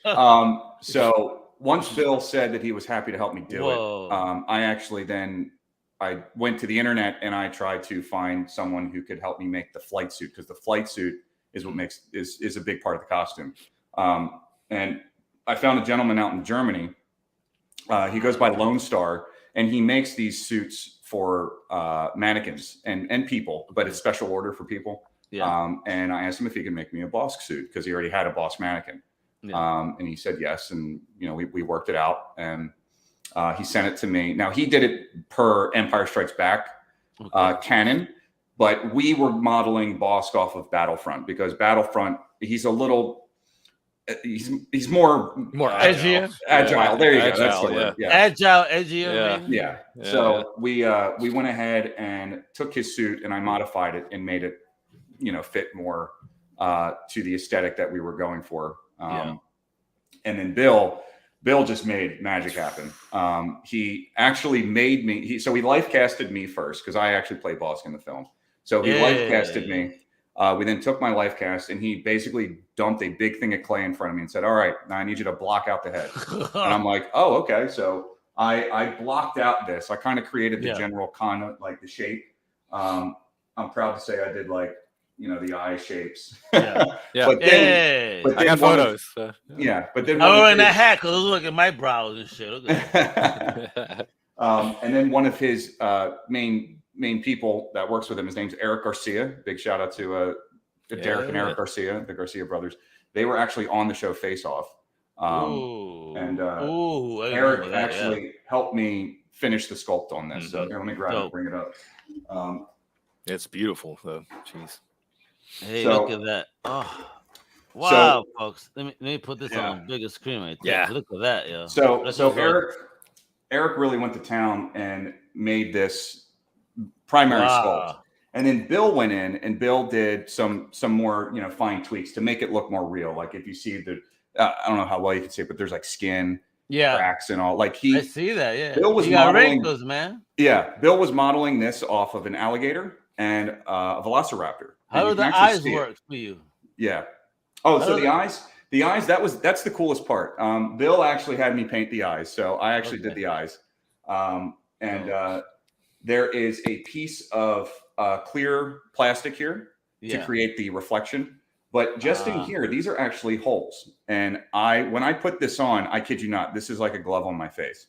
So once Bill said that he was happy to help me do it, I went to the internet and I tried to find someone who could help me make the flight suit, because the flight suit is what is a big part of the costume. And I found a gentleman out in Germany. He goes by Lone Star, and he makes these suits for mannequins and people, but it's special order for people. Yeah. And I asked him if he could make me a Bosk suit, because he already had a Bosk mannequin. Yeah. And he said yes, and we worked it out, and he sent it to me. Now he did it per Empire Strikes Back canon, but we were modeling Bosk off of Battlefront, because Battlefront, he's a little. He's more edgier. Agile. There you go. That's the word. Yeah. Agile, edgier. Yeah. So we went ahead and took his suit and I modified it and made it, fit more to the aesthetic that we were going for. And then Bill just made magic happen. He actually made me. He life casted me first, because I actually play Bosk in the film. So he life casted me. We then took my life cast, and he basically dumped a big thing of clay in front of me and said, "All right, now I need you to block out the head." And I'm like, "Oh, okay." So I blocked out this. I kind of created the general like the shape. I'm proud to say I did the eye shapes. Yeah. But then I got photos. But then I'm wearing that hat because look at my brows and shit. And then one of his main people that works with him, his name's Eric Garcia. Big shout out to Derek and Eric Garcia, the Garcia brothers. They were actually on the show Face Off. Eric actually helped me finish the sculpt on this. So here, let me grab it and bring it up. It's beautiful though. Jeez. Hey, look at that. Oh. Wow, folks. Let me put this on the bigger screen right there. Look at that, yo. So Eric really went to town and made this primary sculpt, and then Bill went in and Bill did some more fine tweaks to make it look more real. Like if you see I don't know how well you can see it, but there's like skin cracks and all. I see that. Bill was modeling wrinkles, man. Bill was modeling this off of an alligator and a velociraptor. How do the eyes work for you? Yeah. Oh, so the eyes. That's the coolest part. Bill actually had me paint the eyes, so I actually did the eyes. There is a piece of clear plastic here to create the reflection. But just in here, these are actually holes. And when I put this on, I kid you not, this is like a glove on my face.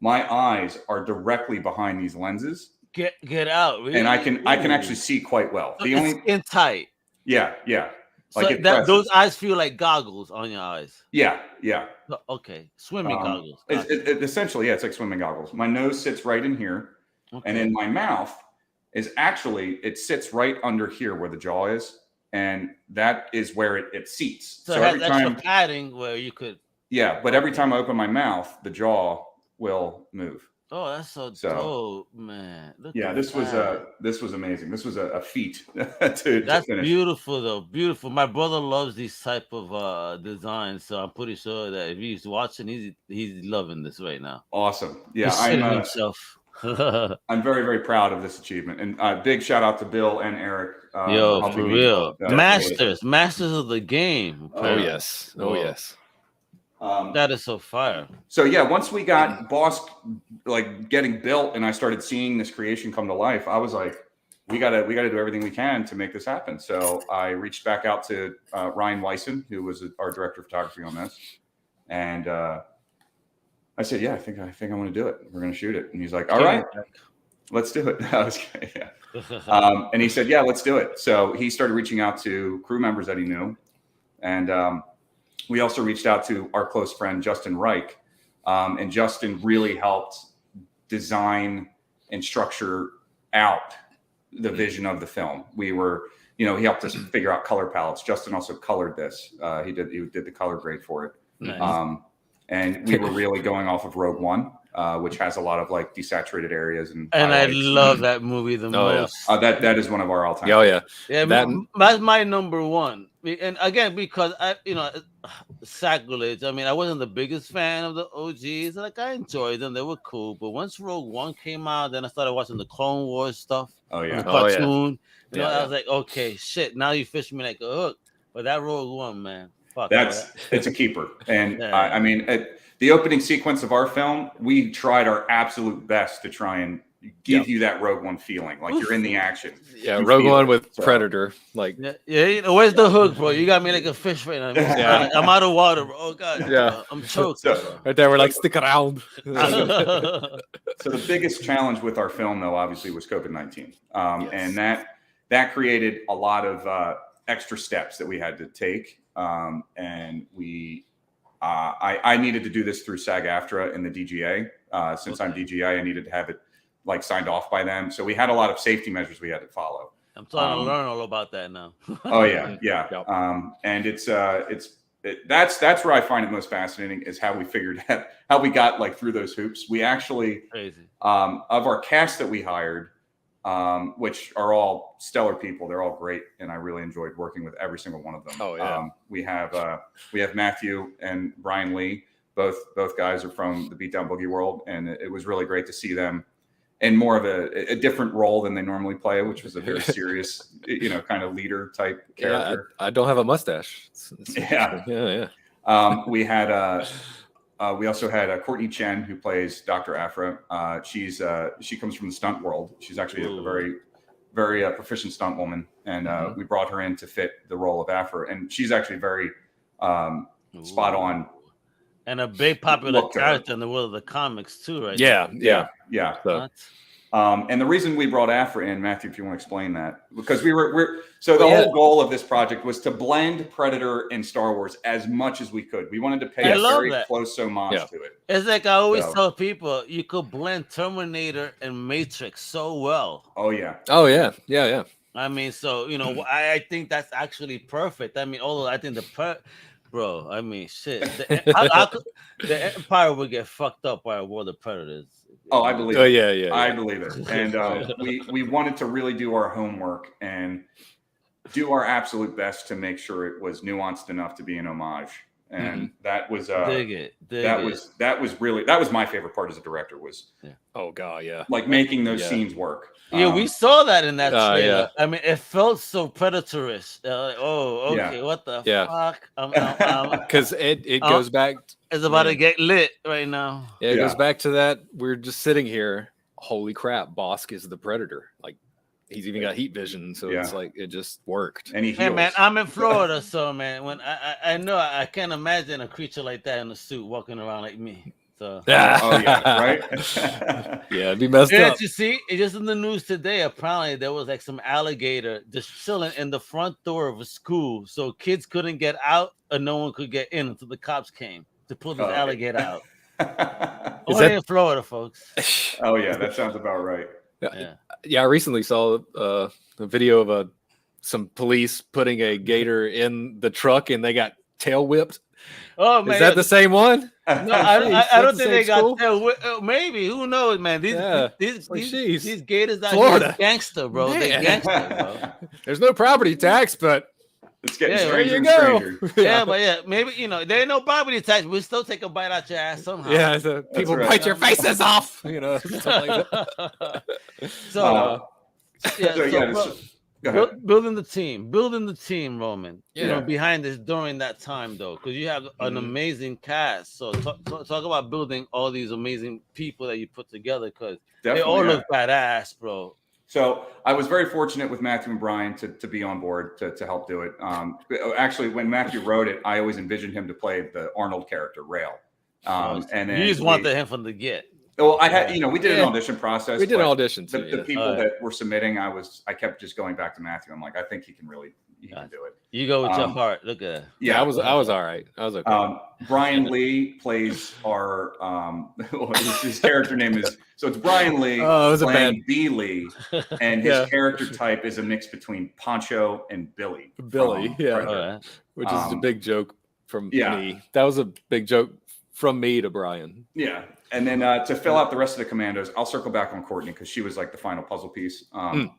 My eyes are directly behind these lenses. Get out, really? And I can actually see quite well. Skin tight. Yeah. So Like it that presses. those eyes feel like goggles on your eyes. Yeah. Okay, swimming goggles. It essentially, it's like swimming goggles. My nose sits right in here, and then my mouth is actually, it sits right under here where the jaw is, and that is where it seats. So every time padding where you could. Yeah, but every time I open my mouth, the jaw will move. Oh, that's so dope, man. This was amazing. This was a feat to finish. Beautiful though. Beautiful. My brother loves these type of designs, so I'm pretty sure that if he's watching, he's loving this right now. Awesome. Yeah, I'm very, very proud of this achievement, and big shout out to Bill and Eric. For real, masters of the game. Apparently. Oh yes. That is so fire. So yeah, once we got Boss like getting built, and I started seeing this creation come to life, I was like, we gotta do everything we can to make this happen. So I reached back out to Ryan Weisen, who was our director of photography on this, and I said, yeah, I think I want to do it. We're gonna shoot it, and he's like, all right, let's do it. And he said, yeah, let's do it. So he started reaching out to crew members that he knew, and we also reached out to our close friend, Justin Reich. And Justin really helped design and structure out the vision of the film. We were, he helped us figure out color palettes. Justin also colored this. He did the color grade for it. Nice. And we were really going off of Rogue One, which has a lot of like desaturated areas. And I love that movie the most. Yeah. That is one of our all-time. Oh yeah. Yeah, that's my number one. And again, because sacrilege. I mean, I wasn't the biggest fan of the OGs. Like, I enjoyed them; they were cool. But once Rogue One came out, then I started watching the Clone Wars stuff. Oh yeah, the cartoon. I was like, okay, shit. Now you fish me like a hook. But that Rogue One, man, fuck. It's a keeper. And I mean, the opening sequence of our film, we tried our absolute best to try and give you that Rogue One feeling, like you're in the action. Yeah, Rogue One with Predator, like where's the hook, bro? You got me like a fish right now. I'm out of water, bro. Oh god, I'm choked. Right there, we're like, stick around. So the biggest challenge with our film, though, obviously, was COVID-19, and that created a lot of extra steps that we had to take, and I needed to do this through SAG-AFTRA and the DGA. Since I'm DGA, I needed to have it like signed off by them. So we had a lot of safety measures we had to follow. I'm starting to learn all about that now. Oh yeah. And that's where I find it most fascinating is how we figured out how we got like through those hoops. We actually of our cast that we hired, which are all stellar people. They're all great, and I really enjoyed working with every single one of them. Oh yeah. We have Matthew and Brian Lee. Both guys are from the Beatdown Boogie world, and it was really great to see them in more of a different role than they normally play, which was a very serious, kind of leader type character. I don't have a mustache. Yeah. We also had Courtney Chen, who plays Dr. Afra. She comes from the stunt world. She's actually a very, very proficient stunt woman, and we brought her in to fit the role of Afra, and she's actually very spot on. And a big popular character in the world of the comics too, right? Yeah. And the reason we brought Afra in, Matthew, if you want to explain that, because the whole goal of this project was to blend Predator and Star Wars as much as we could. We wanted to pay a very close homage to it. It's like I always tell people, you could blend Terminator and Matrix so well. Oh yeah. Yeah. I mean, so I think that's actually perfect. I mean, although I think bro, I mean, shit. The Empire would get fucked up by a world of Predators. Oh, I believe it. Oh, yeah. I believe it. And we wanted to really do our homework and do our absolute best to make sure it was nuanced enough to be an homage. And that was that was my favorite part as a director was oh god, yeah, like making those scenes work. Yeah, we saw that in that trailer. I mean, it felt so predatorish. What the fuck? Because it goes back. It's about to get lit right now. Yeah, it goes back to that. We're just sitting here. Holy crap, Bosk is the predator. Like he's even got heat vision, so it's like it just worked. And hey man, I'm in Florida, so man, when I know I can't imagine a creature like that in a suit walking around like me. So Oh yeah, right. Yeah, it'd be messed yeah, up. you see, it's just in the news today. Apparently, there was like some alligator just chilling in the front door of a school, so kids couldn't get out and no one could get in until the cops came to pull this alligator out. Only in Florida, folks. Oh yeah, that sounds about right. Yeah, I recently saw a video of some police putting a gator in the truck and they got tail whipped. Oh man, is that the same one? No, I don't think they got tail. Maybe, who knows, man? These gators out Florida. here gangster, bro. Man. They gangster, bro. There's no property tax, but it's getting there stranger you and go. stranger. Yeah, but maybe there ain't no property tax. We still take a bite out your ass somehow. Yeah, so people bite your faces off. Stuff like that. Building the team, Roman. Yeah. Behind this during that time though, because you have an amazing cast. So talk about building all these amazing people that you put together, because they all look badass, bro. So I was very fortunate with Matthew and Brian to be on board to help do it. Actually, when Matthew wrote it, I always envisioned him to play the Arnold character, Rail. And then you just wanted him from the get. Well, I had, we did an audition process. We did an audition too. The people that were submitting, I kept just going back to Matthew. I'm like, I think he can do it. You go with your heart. Look at that. Yeah, I was all right. I was okay. Brian Lee plays our his character name is, so it's Brian Lee playing B. Lee, and his character type is a mix between Poncho and Billy. Which is a big joke from me. That was a big joke from me to Brian. Yeah. And then to fill out the rest of the commandos, I'll circle back on Courtney because she was like the final puzzle piece.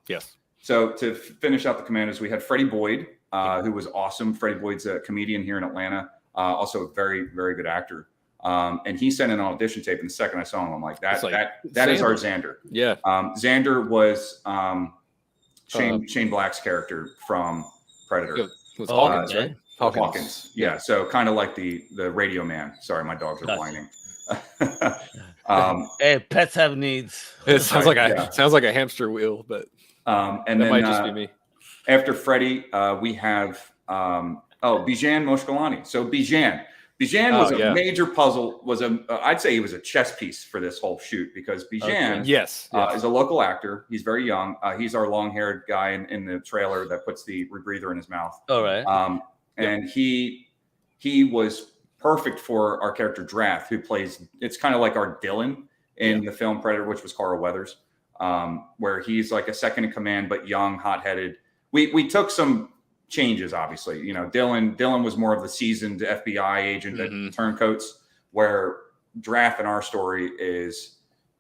Yes. So to finish out the commandos, we had Freddie Boyd, who was awesome. Freddie Boyd's a comedian here in Atlanta, also a very, very good actor. And he sent in an audition tape. And the second I saw him, I'm like, that is our Xander. Yeah. Xander was Shane Black's character from Predator. It was Hawkins, right? Hawkins. Yeah. So kind of like the radio man. Sorry, my dogs are whining. Hey, pets have needs. It sounds like a hamster wheel, but and then might just be me. After Freddie, we have Bijan Moshkalani. So Bijan was a major puzzle. I'd say he was a chess piece for this whole shoot because Bijan is a local actor. He's very young. He's our long-haired guy in the trailer that puts the rebreather in his mouth. All right. And he was perfect for our character Drath, who plays, it's kind of like our Dylan in the film Predator, which was Carl Weathers, where he's like a second in command, but young, hot-headed. We took some changes, obviously. Dylan was more of the seasoned FBI agent that turncoats, where Drath in our story is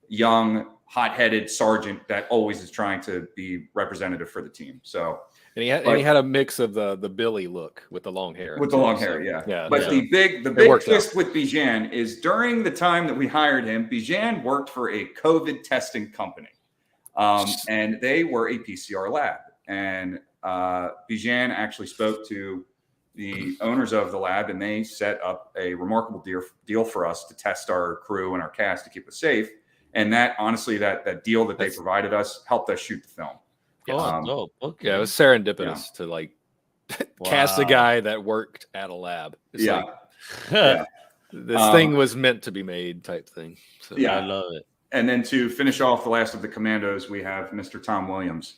young, hot-headed sergeant that always is trying to be representative for the team. So. And he had a mix of the Billy look with the long hair. With the long hair, yeah. But the big twist with Bijan is during the time that we hired him, Bijan worked for a COVID testing company. And they were a PCR lab. And Bijan actually spoke to the owners of the lab, and they set up a remarkable deal for us to test our crew and our cast to keep us safe. And that, honestly, that deal that they provided us helped us shoot the film. Dope. Okay. Yeah, it was serendipitous to like cast a guy that worked at a lab. It's this thing was meant to be made type thing. So I love it. And then to finish off the last of the commandos, we have Mr. Tom Williams,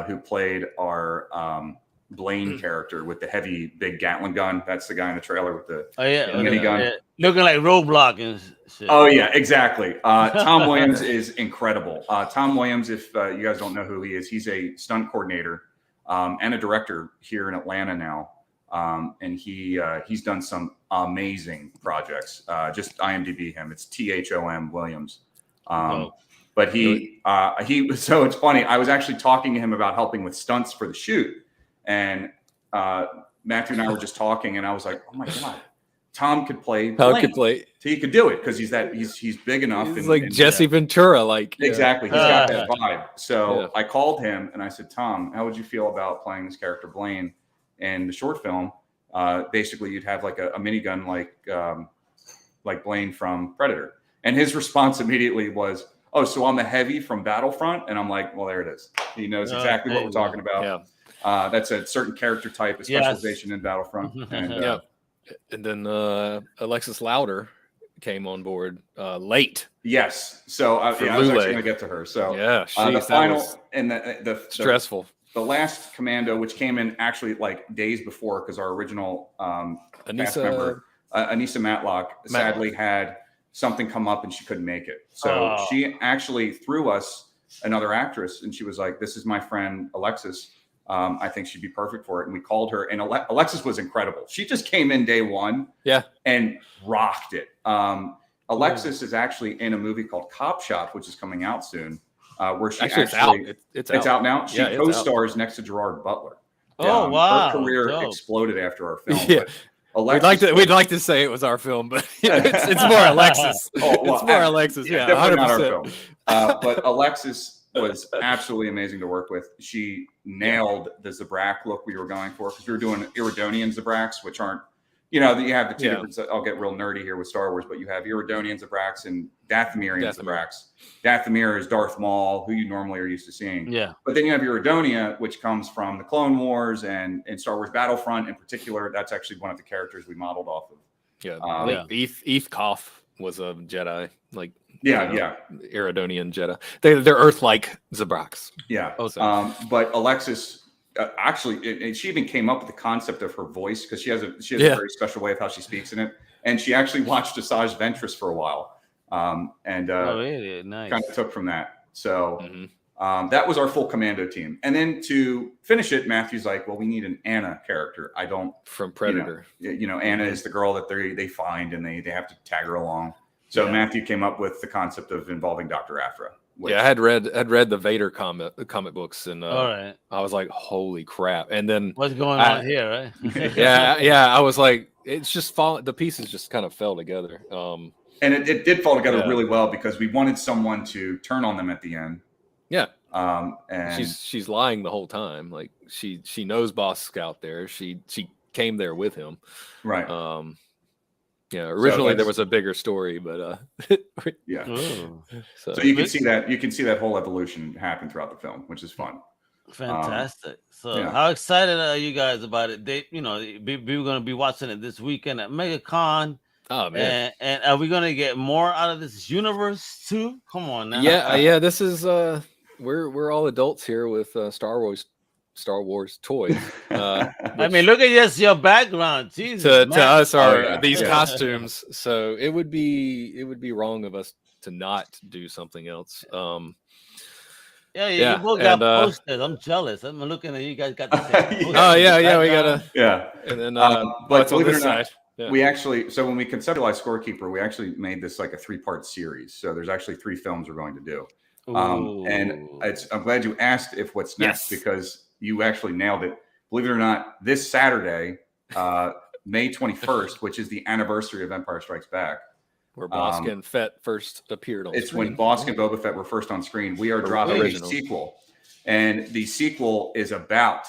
who played our Blaine character with the heavy big Gatling gun. That's the guy in the trailer with the minigun. Yeah. Looking like Roadblock and shit. Oh, yeah, exactly. Tom Williams is incredible. Tom Williams, if you guys don't know who he is, he's a stunt coordinator and a director here in Atlanta now. And he's done some amazing projects. Just IMDb him. It's THOM Williams. But so it's funny. I was actually talking to him about helping with stunts for the shoot. And Matthew and I were just talking, and I was like, "Oh my god, Tom could play. He could do it because he's big enough. He's like Jesse Ventura, like exactly. He's got that vibe." So I called him and I said, "Tom, how would you feel about playing this character Blaine in the short film? Basically, you'd have like a minigun like Blaine from Predator." And his response immediately was, "Oh, so I'm the heavy from Battlefront?" And I'm like, "Well, there it is. He knows exactly what we're talking about." Yeah. That's a certain character type, a specialization in Battlefront. And, and then Alexis Louder came on board late. Yes. So I was actually going to get to her. So yeah, the final and the stressful. The last commando, which came in actually like days before, because our original cast member, Anissa Matlock, sadly had something come up and she couldn't make it. So she actually threw us another actress, and she was like, "This is my friend Alexis. I think she'd be perfect for it." And we called her, and Alexis was incredible. She just came in day one, and rocked it. Alexis is actually in a movie called Cop Shop, which is coming out soon. Where she it's out now. She co-stars next to Gerard Butler. Oh wow! Her career exploded after our film. Yeah. Alexis, we'd like to say it was our film, but it's more Alexis. It's more Alexis. Yeah, definitely not our film. But Alexis was absolutely amazing to work with. She nailed the Zabrak look we were going for, because we were doing Iridonian Zabraks, which aren't, you have the two different. I'll get real nerdy here with Star Wars, but you have Iridonian Zabraks and Dathomirian Zabraks. Dathomir is Darth Maul, who you normally are used to seeing. Yeah. But then you have Iridonia, which comes from the Clone Wars and Star Wars Battlefront in particular. That's actually one of the characters we modeled off of. Yeah. Eth Koth was a Jedi, like Iridonian Jedi. They're Earth-like Zabraks. Yeah. But Alexis. Actually, she even came up with the concept of her voice, because she has a very special way of how she speaks in it, and she actually watched Asajj Ventress for a while, and really? Nice. Kind of took from that. So that was our full commando team, and then to finish it, Matthew's like, "Well, we need an Anna character." From Predator. Anna is the girl that they find, and they have to tag her along. So Matthew came up with the concept of involving Dr. Aphra. I had read the Vader comic books, and I was like, holy crap. And then what's going on here, right? I was like, it's just the pieces just kind of fell together. And it did fall together really well, because we wanted someone to turn on them at the end. Yeah. And she's lying the whole time. Like she knows Boss Scout there. She came there with him. Right. Originally there was a bigger story, but so you can see that whole evolution happen throughout the film, which is fun. Fantastic. How excited are you guys about it? We're going to be watching it this weekend at MegaCon. Oh man! And are we going to get more out of this universe too? Come on now. Yeah. This is we're all adults here with Star Wars toys. I mean, look at your background. Jesus, to us are these costumes. So it would be wrong of us to not do something else. You both got posters. I'm jealous. I'm looking at you guys got the same. We gotta. Yeah, and then but believe it or not, we actually. So when we conceptualized Scorekeeper, we actually made this like a 3-part series. So there's actually 3 films we're going to do. And I'm glad you asked if what's next, because you actually nailed it. Believe it or not, this Saturday, May 21st, which is the anniversary of Empire Strikes Back, where Bossk and Fett first appeared on it's screen. when Bossk and Boba Fett were first on screen. We are dropping a sequel, and the sequel is about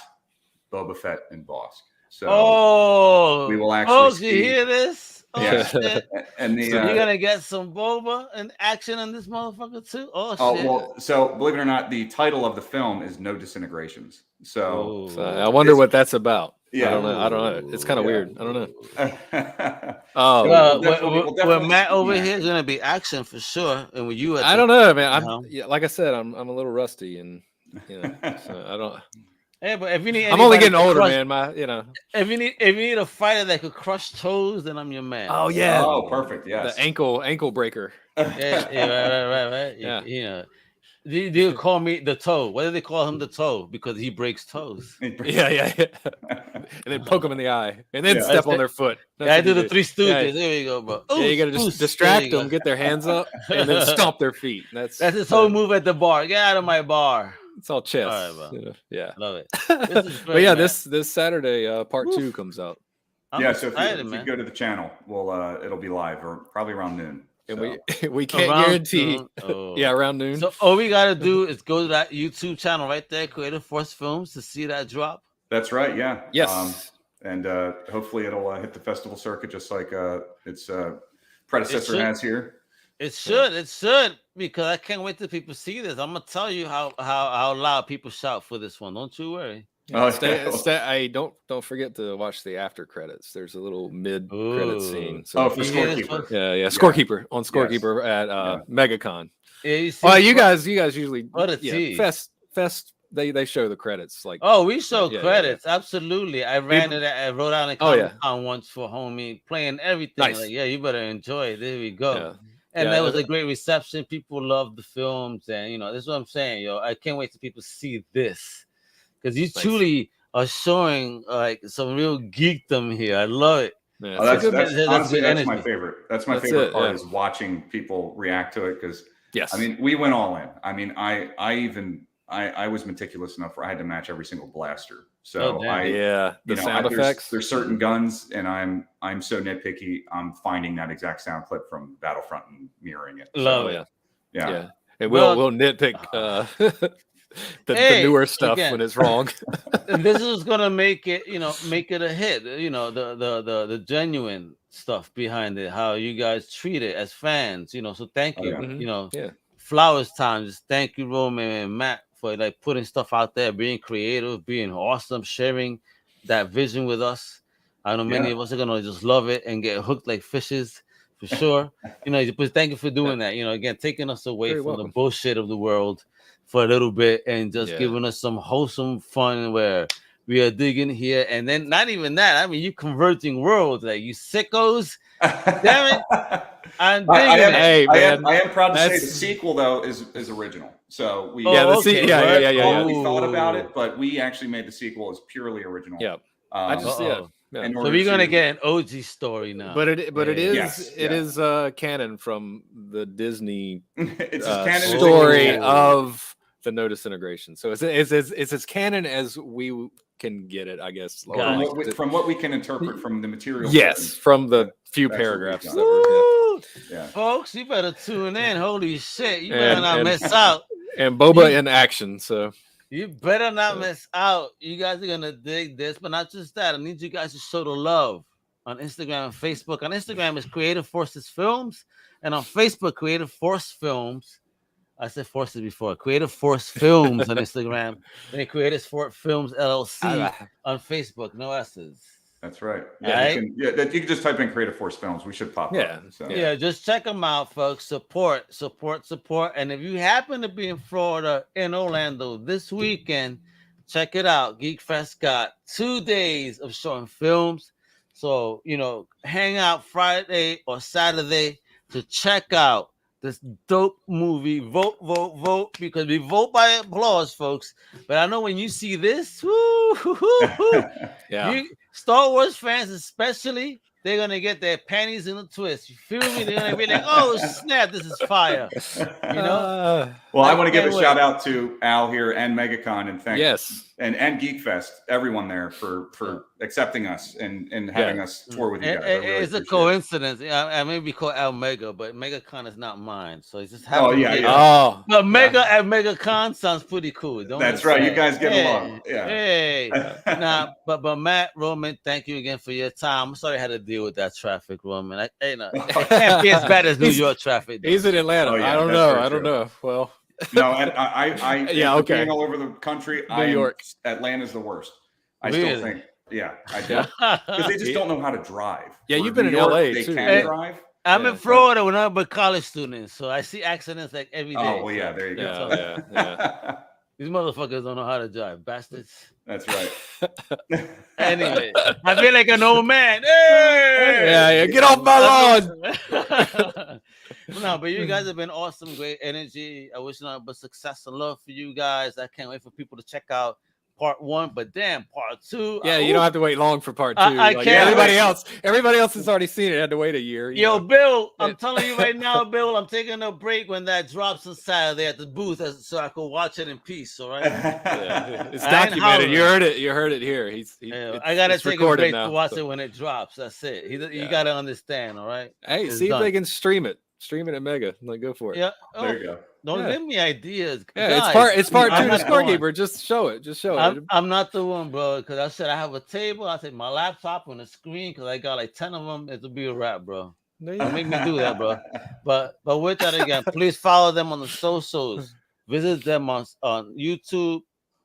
Boba Fett and Bossk. So we will actually see. You hear this? Shit. And so you're gonna get some Boba and action in this motherfucker too? Oh shit! Well, so believe it or not, the title of the film is No Disintegrations. So I wonder what that's about. Yeah, I don't know. It's kind of weird. I don't know. Well, Matt over here is gonna be action for sure, and with you, I don't know, man. Like I said, I'm a little rusty, and so I don't. Hey, but if you need, I'm only getting older, man. If you need a fighter that could crush toes, then I'm your man. Oh yeah. Oh, perfect. Yes. The ankle breaker. Right. Yeah. They call me the toe. Why do they call him the toe? Because he breaks toes. Yeah. And then poke them in the eye, and then step on their foot. I do the 3 Stooges. There we go, bro. You gotta just distract them, get their hands up, and then stomp their feet. That's his whole move at the bar. Get out of my bar. It's all chess. All right, yeah, love it. But this Saturday, part 2 comes out. So if you go to the channel, it'll be live, or probably around noon. And we can't guarantee. Around noon. So all we gotta do is go to that YouTube channel right there, Creative Force Films, to see that drop. That's right. Yeah. Yes. And hopefully it'll hit the festival circuit just like its predecessor has here. It should, because I can't wait till people see this. I'm gonna tell you how loud people shout for this one. Don't you worry. Hey, don't forget to watch the after credits. There's a little mid credit scene. So for Scorekeeper. Yeah, Scorekeeper on Scorekeeper at MegaCon. Yeah, you see, Well, you guys usually Fest. They show the credits like. Oh, we show credits. Absolutely. I ran it. I wrote out a Comic-Con once for homie, playing everything. Nice. Like, yeah, you better enjoy it. There we go. Yeah. And that was a great reception. People loved the films, and this is what I'm saying, yo. I can't wait till people see this, because you truly are showing like some real geekdom here. I love it. Yeah, honestly, that's my favorite. That's my favorite part is watching people react to it, because I mean, we went all in. I mean, I was meticulous enough where I had to match every single blaster. So the sound effects. There's certain guns, and I'm so nitpicky. I'm finding that exact sound clip from Battlefront and mirroring it. Love it. Yeah. And we'll nitpick the newer stuff when it's wrong. And this is gonna make it a hit. The genuine stuff behind it, how you guys treat it as fans. So thank you. Flowers time. Just thank you, Roman and Matt, for like putting stuff out there, being creative, being awesome, sharing that vision with us. I know many of us are gonna just love it and get hooked like fishes for sure. But thank you for doing that. Again, taking us away from the bullshit of the world for a little bit and just giving us some wholesome fun where we are digging here. And then not even that. I mean, you converting worlds, like you sickos. Damn it. I am proud to say the sequel though is original. So we we thought about it, but we actually made the sequel as purely original. Yeah. So we're gonna get an OG story now. But it is canon from the Disney story of the no disintegration. So it's as canon as we can get it, I guess. From what we can interpret from the material. Yes, from the few paragraphs. Folks, you better tune in. Holy shit, you better not miss out. And Boba in action, so you better not miss out. You guys are gonna dig this, but not just that. I need you guys to show the love on Instagram and Facebook. On Instagram is Creative Forces Films, and on Facebook, Creative Force Films. I said Forces before. Creative Force Films on Instagram, and Creative Force Films LLC on Facebook. No S's. That's right. Yeah, you can just type in Creative Force Films. We should pop up. So. Yeah, just check them out, folks. Support. And if you happen to be in Florida, in Orlando this weekend, check it out. GeekFest got 2 days of showing films. So, hang out Friday or Saturday to check out this dope movie. Vote, because we vote by applause, folks. But I know when you see this, Star Wars fans especially, they're gonna get their panties in a twist. You feel me? They're gonna be like, "Oh snap, this is fire!" Well, I want to give a shout out to Al here and MegaCon and thank and GeekFest, everyone there for accepting us and having us tour with you guys. Really it's a coincidence. I may be called Al Mega, but MegaCon is not mine, so it's just happening. But Mega at MegaCon sounds pretty cool. That's right. You guys get along. Yeah. Hey. But Matt, Roman, thank you again for your time. I'm sorry I had to deal with that traffic, Roman. It can't be as bad as New York traffic. He's in Atlanta. I don't know. Well. No, and I being all over the country. New York, Atlanta's the worst. I still think, because they just don't know how to drive. Yeah, you've been in LA too. They can drive. I'm in Florida with nothing but college students, so I see accidents like every day. Oh well, yeah, there you go. Yeah. These motherfuckers don't know how to drive, bastards. That's right. Anyway, I feel like an old man. Hey! Get off my lawn. No, but you guys have been awesome, great energy. I wish nothing but success and love for you guys. I can't wait for people to check out part 1, but damn, part 2. Yeah, you don't have to wait long for part 2. I can't. Everybody else has already seen it. Had to wait a year. Yo, Bill, I'm telling you right now, Bill, I'm taking a break when that drops on Saturday at the booth, so I can watch it in peace. All right, it's documented. You heard it. You heard it here. I gotta take a break to watch it when it drops. That's it. You gotta understand. All right. Hey, see if they can stream it. Stream it at Mega. Go for it. Yeah. There you go. Don't give me ideas. Yeah, guys, it's part 2 to Scorekeeper. Just show it. I'm not the one, bro. Because I said I have a table. I take my laptop and a screen because I got like 10 of them. It'll be a wrap, bro. Don't make me do that, bro. But with that again, please follow them on the socials. Visit them on YouTube,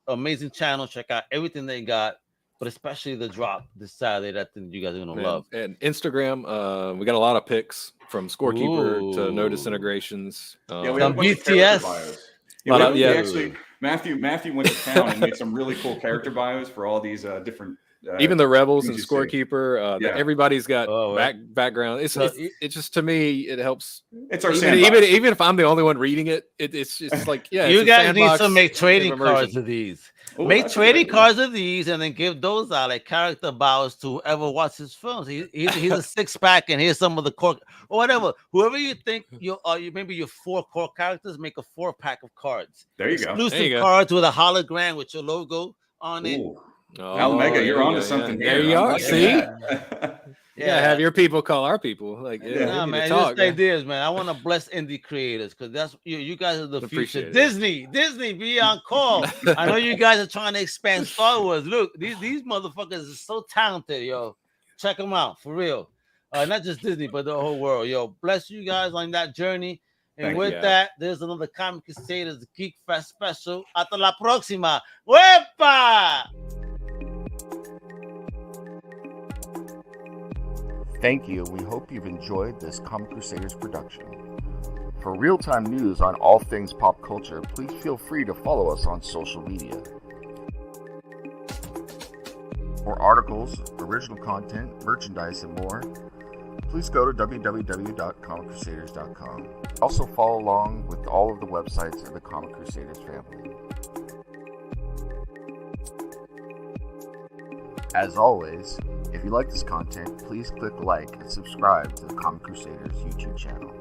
amazing channel. Check out everything they got, but especially the drop this Saturday. That thing you guys are gonna love. And Instagram, we got a lot of pics from Scorekeeper to No Ooh. Disintegrations. Yeah, we Some have a bunch of BTS. character bios. Lot We of- actually Matthew went to town and made some really cool character bios for all these different. Even the Rebels and things you see. Scorekeeper, Yeah. everybody's got Oh, right. background. It's just to me, it helps. It's our Even, sandbox. even if I'm the only one reading it, it's just like, yeah. You it's a guys need sandbox to make trading of immersion. cards of these. Ooh, Make that's a trading good idea. cards of these and then give those out like character bows to whoever watches films. He's a 6-pack and here's some of the core or whatever. Whoever you think you maybe your 4 core characters, make a 4-pack of cards. There you go. Exclusive There you go. cards with a hologram with your logo on it. Ooh. Oh, Almega, there you're you onto go, something yeah. here. There you I'm are. liking See, that. yeah, have your people call our people. Like, yeah, Yeah. we need man, to talk. just ideas, man. I want to bless indie creators because that's you guys are the future. Appreciate it. Disney, be on call. I know you guys are trying to expand Star Wars. Look, these motherfuckers are so talented, yo. Check them out for real. Not just Disney, but the whole world, yo. Bless you guys on that journey. And Thank with you. that, there's another Comic Crusaders GeekFest special. Hasta la próxima. Wepa! Thank you. We hope you've enjoyed this Comic Crusaders production. For real-time news on all things pop culture, please feel free to follow us on social media. For articles, original content, merchandise, and more, please go to www.comiccrusaders.shop. Also follow along with all of the websites of the Comic Crusaders family. As always, if you like this content, please click like and subscribe to the Comic Crusaders YouTube channel.